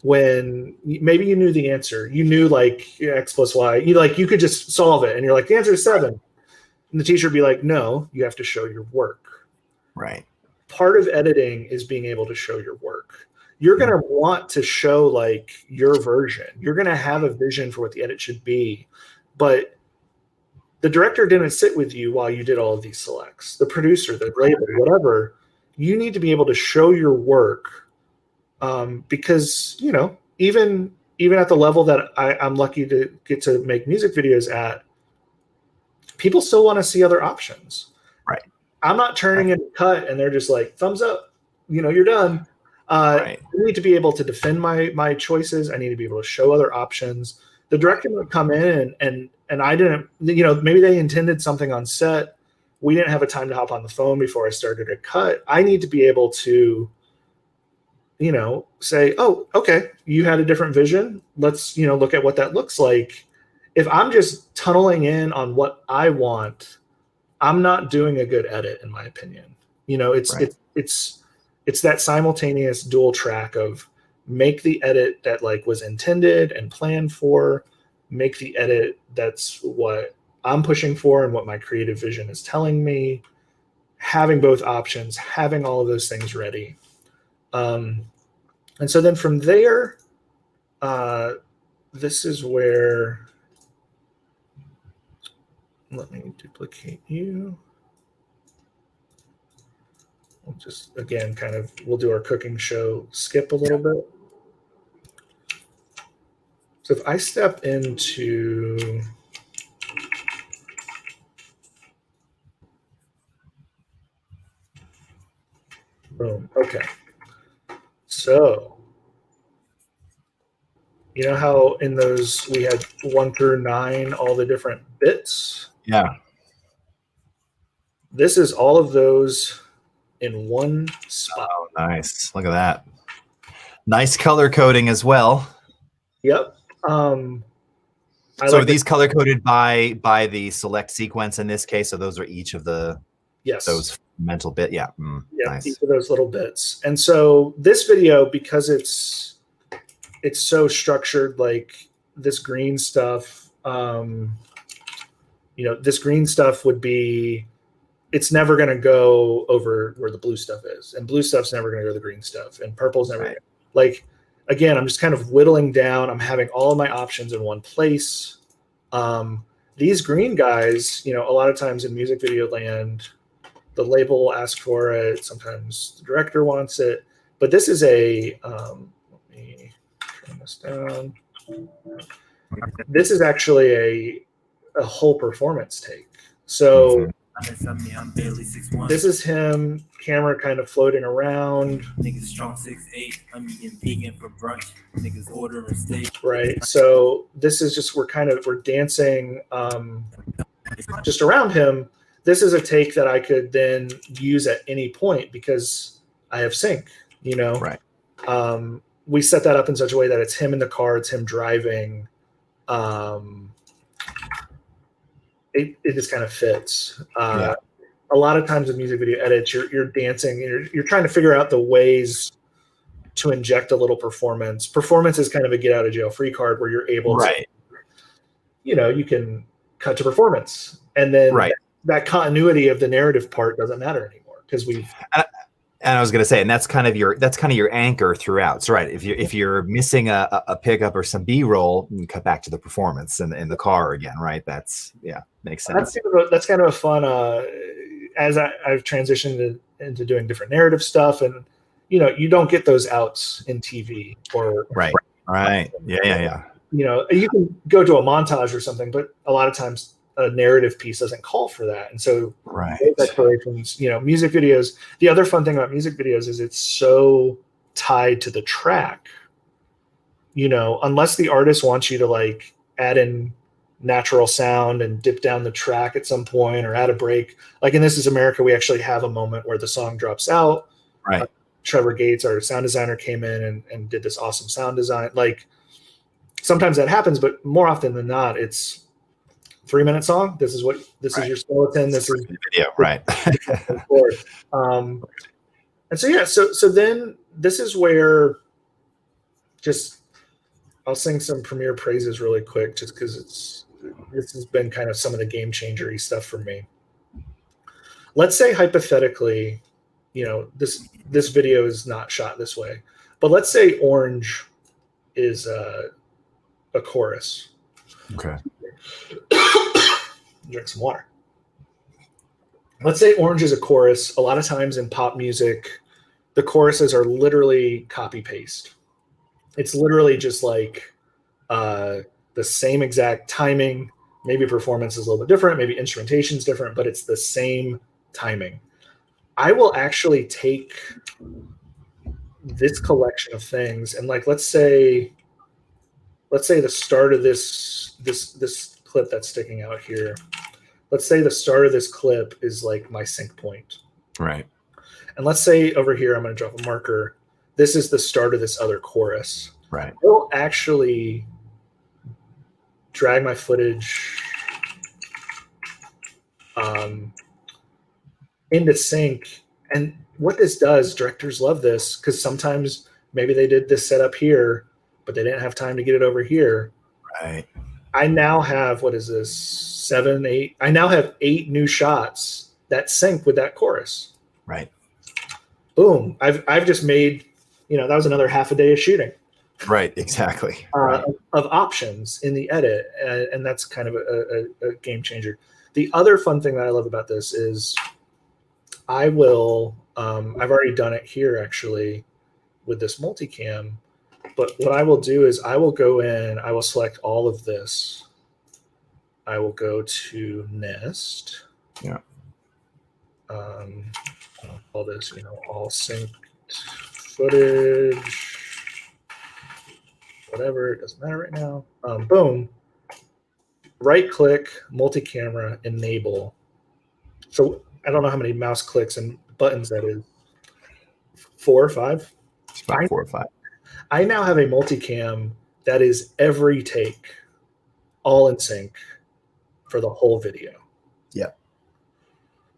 when maybe you knew the answer. You knew like X plus Y. You could just solve it, and you're like, the answer is 7. And the teacher would be like, no, you have to show your work. Right. Part of editing is being able to show your work. You're going to want to show like your version. You're going to have a vision for what the edit should be, but the director didn't sit with you while you did all of these selects. The producer, the label, whatever. You need to be able to show your work, because, you know, even at the level that I'm lucky to get to make music videos at, people still want to see other options. Right. I'm not turning in a cut and they're just like, thumbs up, you know, you're done. Right. I need to be able to defend my choices. I need to be able to show other options. The director would come in and I didn't, maybe they intended something on set. We didn't have a time to hop on the phone before I started a cut. I need to be able to, say, oh, okay, you had a different vision. Let's, look at what that looks like. If I'm just tunneling in on what I want, I'm not doing a good edit, in my opinion. It's that simultaneous dual track of make the edit that like was intended and planned for, make the edit that's what I'm pushing for and what my creative vision is telling me, having both options, having all of those things ready. And so then from there, this is where, let me duplicate you. We'll just, again, we'll do our cooking show skip a little bit. So if I step into, boom, okay. So, you know how in those we had 1 through 9, all the different bits? Yeah. This is all of those in one spot. Oh, nice. Look at that. Nice color coding as well. Yep. So are these color coded by the select sequence in this case? So those are each of the those mental bit. Yeah. Yeah. Nice. Each of those little bits. And so this video, because it's so structured, like this green stuff, this green stuff would be, it's never going to go over where the blue stuff is, and blue stuff's never going to go to the green stuff, and purple's never gonna, like, again, I'm just kind of whittling down. I'm having all of my options in one place. These green guys, a lot of times in music video land, the label will ask for it. Sometimes the director wants it, but this is a, let me turn this down. This is actually a whole performance take. So this is him, camera kind of floating around. Niggas strong 6'8", I'm eating vegan for brunch. Niggas ordering steak. Right. So this is just, we're dancing just around him. This is a take that I could then use at any point because I have sync, Right. We set that up in such a way that it's him in the car, it's him driving. It just kind of fits. A lot of times in music video edits, you're dancing, you're trying to figure out the ways to inject a little performance. Performance is kind of a get out of jail free card where you're able to, you can cut to performance, and then that continuity of the narrative part doesn't matter anymore because we've. And I was going to say, and that's kind of your anchor throughout. So if you're missing a pickup or some B-roll, you can cut back to the performance in the car again, right? That's makes sense. That's kind of a fun. As I've transitioned into doing different narrative stuff, and you don't get those outs in TV or right. Yeah. You can go to a montage or something, but a lot of times a narrative piece doesn't call for that. And so those explorations, music videos, the other fun thing about music videos is it's so tied to the track, unless the artist wants you to like add in natural sound and dip down the track at some point or add a break. Like in This Is America, we actually have a moment where the song drops out. Right. Trevor Gates, our sound designer, came in and did this awesome sound design. Like sometimes that happens, but more often than not, it's 3-minute song. This is is your skeleton. This is the video, right? And so then this is where I'll sing some Premiere praises really quick, just because this has been kind of some of the game changery stuff for me. Let's say hypothetically, this video is not shot this way, but let's say Orange is a chorus. Okay. Drink some water. Let's say Orange is a chorus. A lot of times in pop music, the choruses are literally copy paste. It's literally just like the same exact timing. Maybe performance is a little bit different. Maybe instrumentation is different, but it's the same timing. I will actually take this collection of things, and like let's say the start of this clip that's sticking out here. Let's say the start of this clip is like my sync point. Right. And let's say over here I'm going to drop a marker. This is the start of this other chorus. Right. I'll actually drag my footage into sync. And what this does, directors love this, because sometimes maybe they did this setup here, but they didn't have time to get it over here. Right. I now have, what is this, 7, 8? I now have 8 new shots that sync with that chorus. Right. Boom. I've just made, that was another half a day of shooting. Right. Exactly. Of options in the edit. And that's kind of a game changer. The other fun thing that I love about this is I will, I've already done it here actually with this multicam, but what I will do is I will go in, I will select all of this. I will go to Nest. Yeah. I'll call this, all synced footage, whatever, it doesn't matter right now. Boom. Right click, multi-camera, enable. So I don't know how many mouse clicks and buttons that is. 4 or 5? It's about 4 or 5. I now have a multicam that is every take, all in sync for the whole video. Yeah.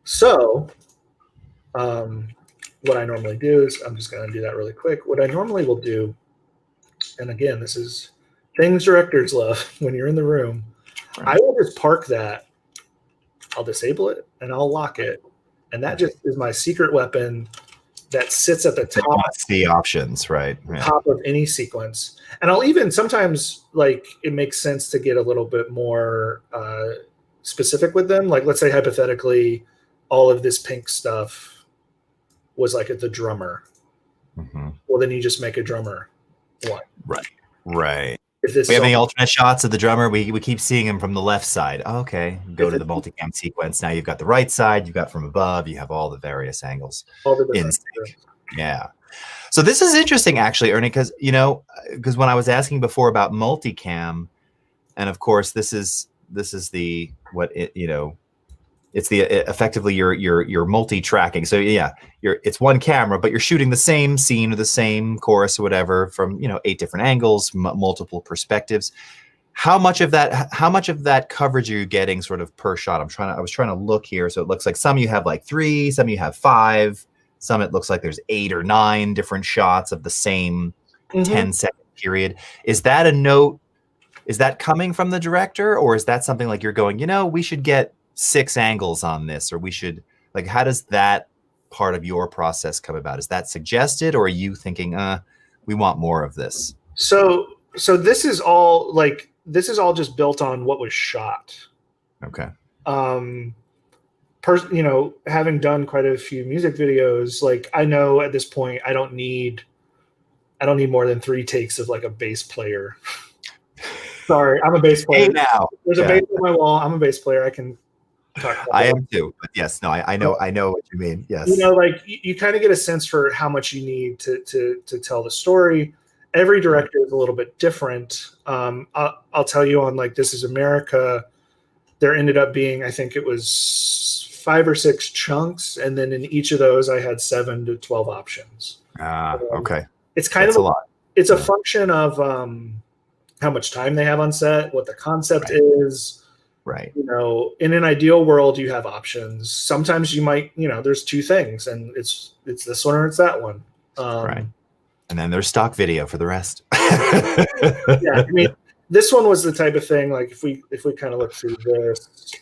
So what I normally do is, I'm just going to do that really quick. What I normally will do, and again, this is things directors love when you're in the room, I will just park that. I'll disable it and I'll lock it. And that just is my secret weapon that sits at the top. That's the options, right? Yeah. Top of any sequence. And I'll even sometimes, like, it makes sense to get a little bit more specific with them. Like, let's say hypothetically, all of this pink stuff was like at the drummer. Mm-hmm. Well, then you just make a drummer one. Right. Right. If this we have any alternate shots of the drummer? We keep seeing him from the left side. Oh, okay. Go to the multicam sequence. Now you've got the right side. You've got from above. You have all the various angles. All the in sync. Yeah. So this is interesting, actually, Ernie, because when I was asking before about multicam, and of course this is the it's the effectively your multi-tracking. So yeah, it's one camera, but you're shooting the same scene or the same chorus or whatever from 8 different angles, multiple perspectives. How much of that coverage are you getting sort of per shot? I was trying to look here. So it looks like some you have like 3, some you have 5, some it looks like there's 8 or 9 different shots of the same 10-second period. Is that a note? Is that coming from the director, or is that something like you're going, we should get 6 angles on this, or we should, like, how does that part of your process come about? Is that suggested, or are you thinking, we want more of this? So this is all just built on what was shot. Okay. Having done quite a few music videos, like, I know at this point I don't need more than 3 takes of like a bass player. Sorry, I'm a bass player. Hey, now there's a bass on my wall. I'm a bass player. I can talk about I am too, but yes, no, I know what you mean. Yes. Like you kind of get a sense for how much you need to tell the story. Every director is a little bit different. I'll tell you on like This Is America, there ended up being, I think it was 5 or 6 chunks, and then in each of those I had 7 to 12 options. Okay. It's kind That's of a lot. It's a function of how much time they have on set, what the concept is. Right. In an ideal world, you have options. Sometimes you might, there's 2 things, and it's this one or it's that one. Right. And then there's stock video for the rest. Yeah, I mean, this one was the type of thing. Like if we kind of look through this,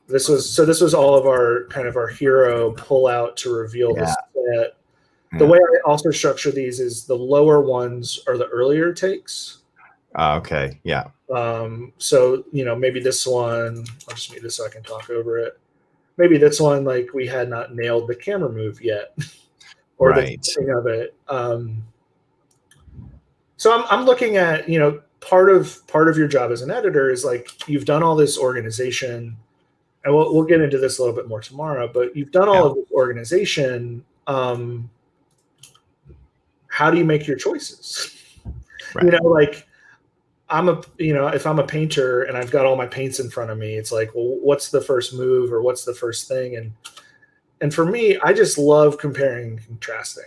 this was all of our kind of our hero pull out to reveal the set. The way I also structure these is the lower ones are the earlier takes. Okay. Yeah. So maybe this one, I'll just mute this so I can talk over it. Maybe this one, like, we had not nailed the camera move yet, or the thing of it. So I'm looking at, part of your job as an editor is like, you've done all this organization, and we'll get into this a little bit more tomorrow, but you've done all of this organization. how do you make your choices? Right. You know, like if I'm a painter and I've got all my paints in front of me, it's like, well, what's the first move or what's the first thing? And for me, I just love comparing and contrasting.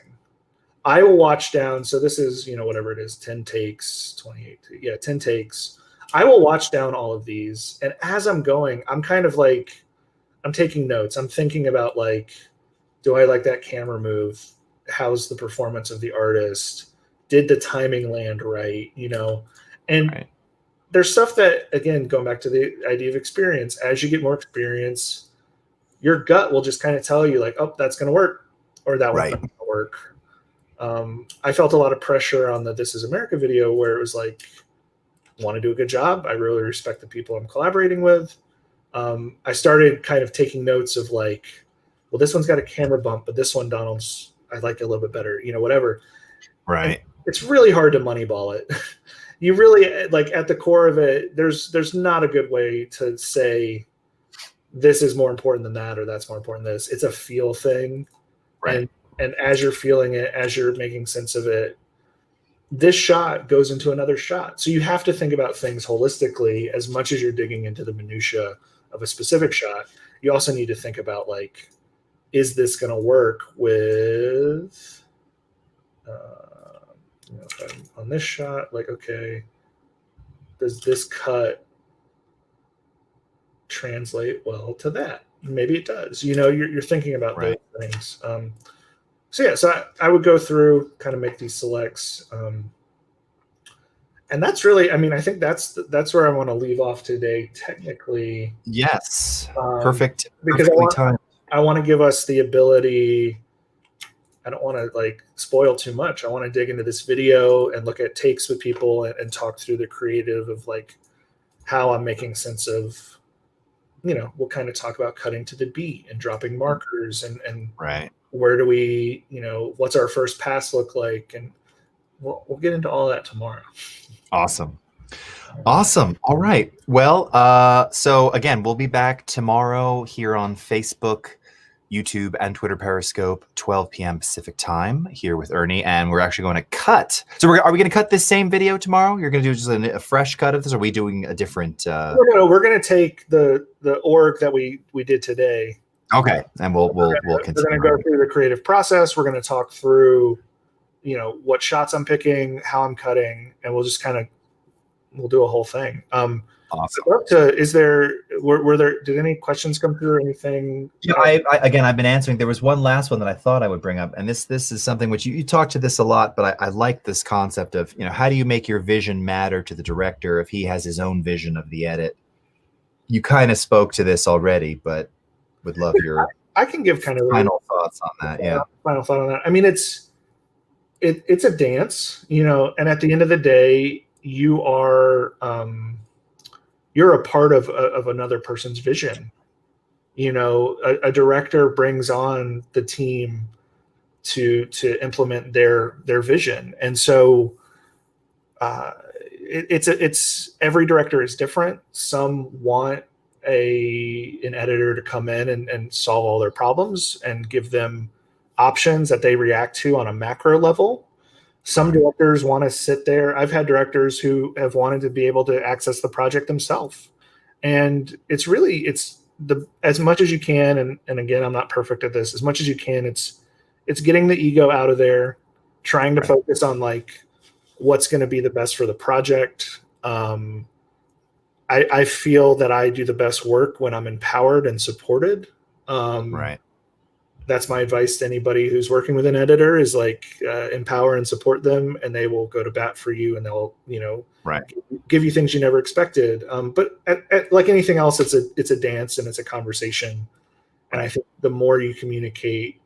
I will watch down. So this is, whatever it is, 10 takes, 28. Yeah, 10 takes. I will watch down all of these. And as I'm going, I'm kind of like, I'm taking notes. I'm thinking about like, do I like that camera move? How's the performance of the artist? Did the timing land right? And Right. there's stuff that, again, going back to the idea of experience, as you get more experience, your gut will just kind of tell you like, oh, that's going to work, or that one's not going to work. I felt a lot of pressure on the This Is America video where it was like, want to do a good job. I really respect the people I'm collaborating with. I started kind of taking notes of like, well, this one's got a camera bump, but this one, Donald's, I like it a little bit better, whatever. Right. And it's really hard to moneyball it. You really, like, at the core of it, there's not a good way to say this is more important than that, or that's more important than this. It's a feel thing. Right. And as you're feeling it, as you're making sense of it, this shot goes into another shot. So you have to think about things holistically as much as you're digging into the minutia of a specific shot. You also need to think about like, is this going to work with, if I'm on this shot, like, okay, does this cut translate well to that? Maybe it does. You're thinking about those things. So I would go through, kind of make these selects. And that's really, I think that's where I want to leave off today, technically. Yes. Perfect. Because I want to give us the ability, I don't want to like spoil too much. I want to dig into this video and look at takes with people and talk through the creative of like how I'm making sense of, we'll kind of talk about cutting to the beat and dropping markers and right. Where do we, what's our first pass look like? And we'll get into all that tomorrow. Awesome. All right. Well, so again, we'll be back tomorrow here on Facebook, YouTube, and Twitter Periscope, 12 p.m. Pacific time here with Ernie. And we're actually going to cut. So are we going to cut this same video tomorrow? You're going to do just a fresh cut of this? Or are we doing a different? No, we're going to take the org that we did today. Okay. And we'll continue. We're going to go through the creative process. We're going to talk through, what shots I'm picking, how I'm cutting, and we'll just we'll do a whole thing. Awesome. Did any questions come through or anything? Yeah, I've been answering. There was one last one that I thought I would bring up, and this is something which you talk to this a lot, but I like this concept of, how do you make your vision matter to the director if he has his own vision of the edit? You kind of spoke to this already, but would love your I can give kind of final thoughts on that. Yeah. Final thought on that. It's a dance, and at the end of the day, you are you're a part of another person's vision. A director brings on the team to implement their vision, and so it's every director is different. Some want an editor to come in and solve all their problems and give them options that they react to on a macro level. Some directors want to sit there. I've had directors who have wanted to be able to access the project themselves. And it's as much as you can. And again, I'm not perfect at this. As much as you can, it's getting the ego out of there, trying to focus on like what's going to be the best for the project. I feel that I do the best work when I'm empowered and supported. That's my advice to anybody who's working with an editor is like empower and support them, and they will go to bat for you, and they'll give you things you never expected. But like anything else, it's a dance and it's a conversation. And I think the more you communicate,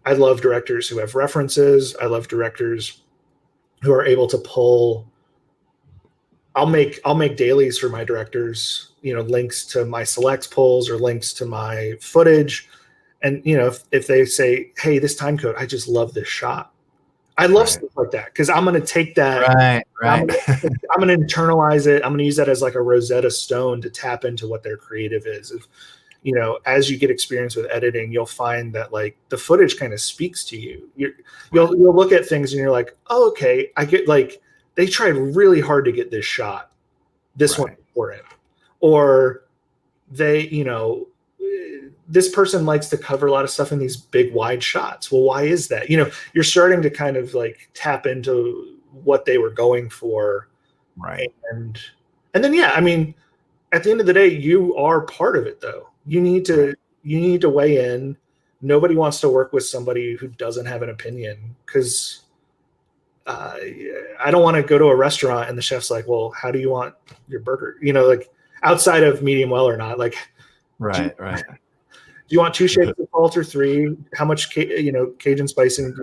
I love directors who have references. I love directors who are able to pull. I'll make dailies for my directors, links to my selects pulls or links to my footage. And, if they say, hey, this time code, I just love this shot. I love stuff like that because I'm going to take that. I'm going to internalize it. I'm going to use that as like a Rosetta Stone to tap into what their creative is. you know, as you get experience with editing, you'll find that like the footage kind of speaks to you. You'll look at things and you're like, oh, okay, I get, like, they tried really hard to get this shot. This one important. Or they, you know, this person likes to cover a lot of stuff in these big wide shots. Well, why is that? You know, you're starting to kind of like tap into what they were going for. Right. And then, yeah, I mean, at the end of the day, you are part of it though. You need to weigh in. Nobody wants to work with somebody who doesn't have an opinion, because I don't want to go to a restaurant and the chef's like, well, how do you want your burger? You know, like, outside of medium well or not, like, right. Do you want 2 shapes of salt or 3? How much, you know, Cajun spices?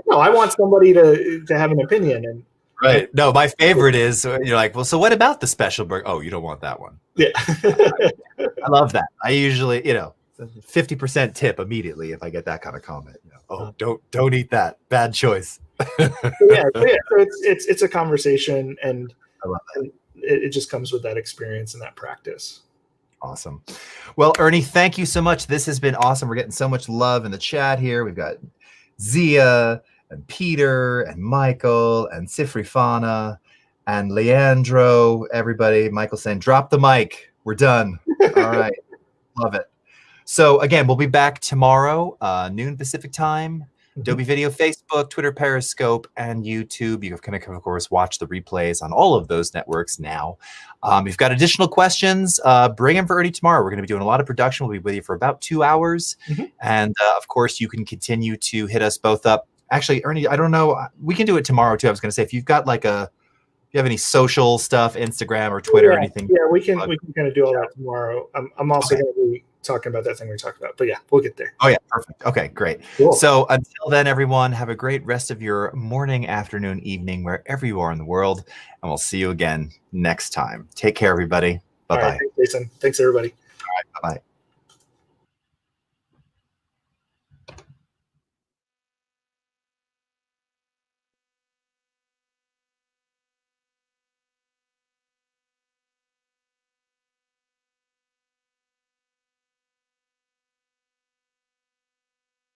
No, I want somebody to have an opinion. And right. No, my favorite is, you're like, well, so what about the special burger? Oh, you don't want that one. Yeah. I love that. I usually, you know, 50% tip immediately if I get that kind of comment. You know, oh, don't eat that. Bad choice. So it's a conversation, and I love that. It just comes with that experience and that practice. Awesome. Well, Ernie, thank you so much. This has been awesome. We're getting so much love in the chat here. We've got Zia and Peter and Michael and Sifrifana and Leandro, everybody. Michael saying, drop the mic. We're done. All right. Love it. So again, we'll be back tomorrow, noon Pacific time. Adobe Video, Facebook, Twitter, Periscope, and YouTube. You can, of course, watch the replays on all of those networks now. If you've got additional questions, bring them for Ernie tomorrow. We're going to be doing a lot of production. We'll be with you for about 2 hours. And, of course, you can continue to hit us both up. Actually, Ernie, I don't know. We can do it tomorrow, too. I was going to say, if you've got like if you have any social stuff, Instagram or Twitter or anything. Yeah, we can kind of do all that tomorrow. I'm also going to be talking about that thing we talked about, but yeah, we'll get there. Oh yeah, perfect. Okay, great. Cool. So until then, everyone, have a great rest of your morning, afternoon, evening, wherever you are in the world, and we'll see you again next time. Take care, everybody. Bye-bye. All right, thanks, Jason. Thanks, everybody. All right, bye-bye.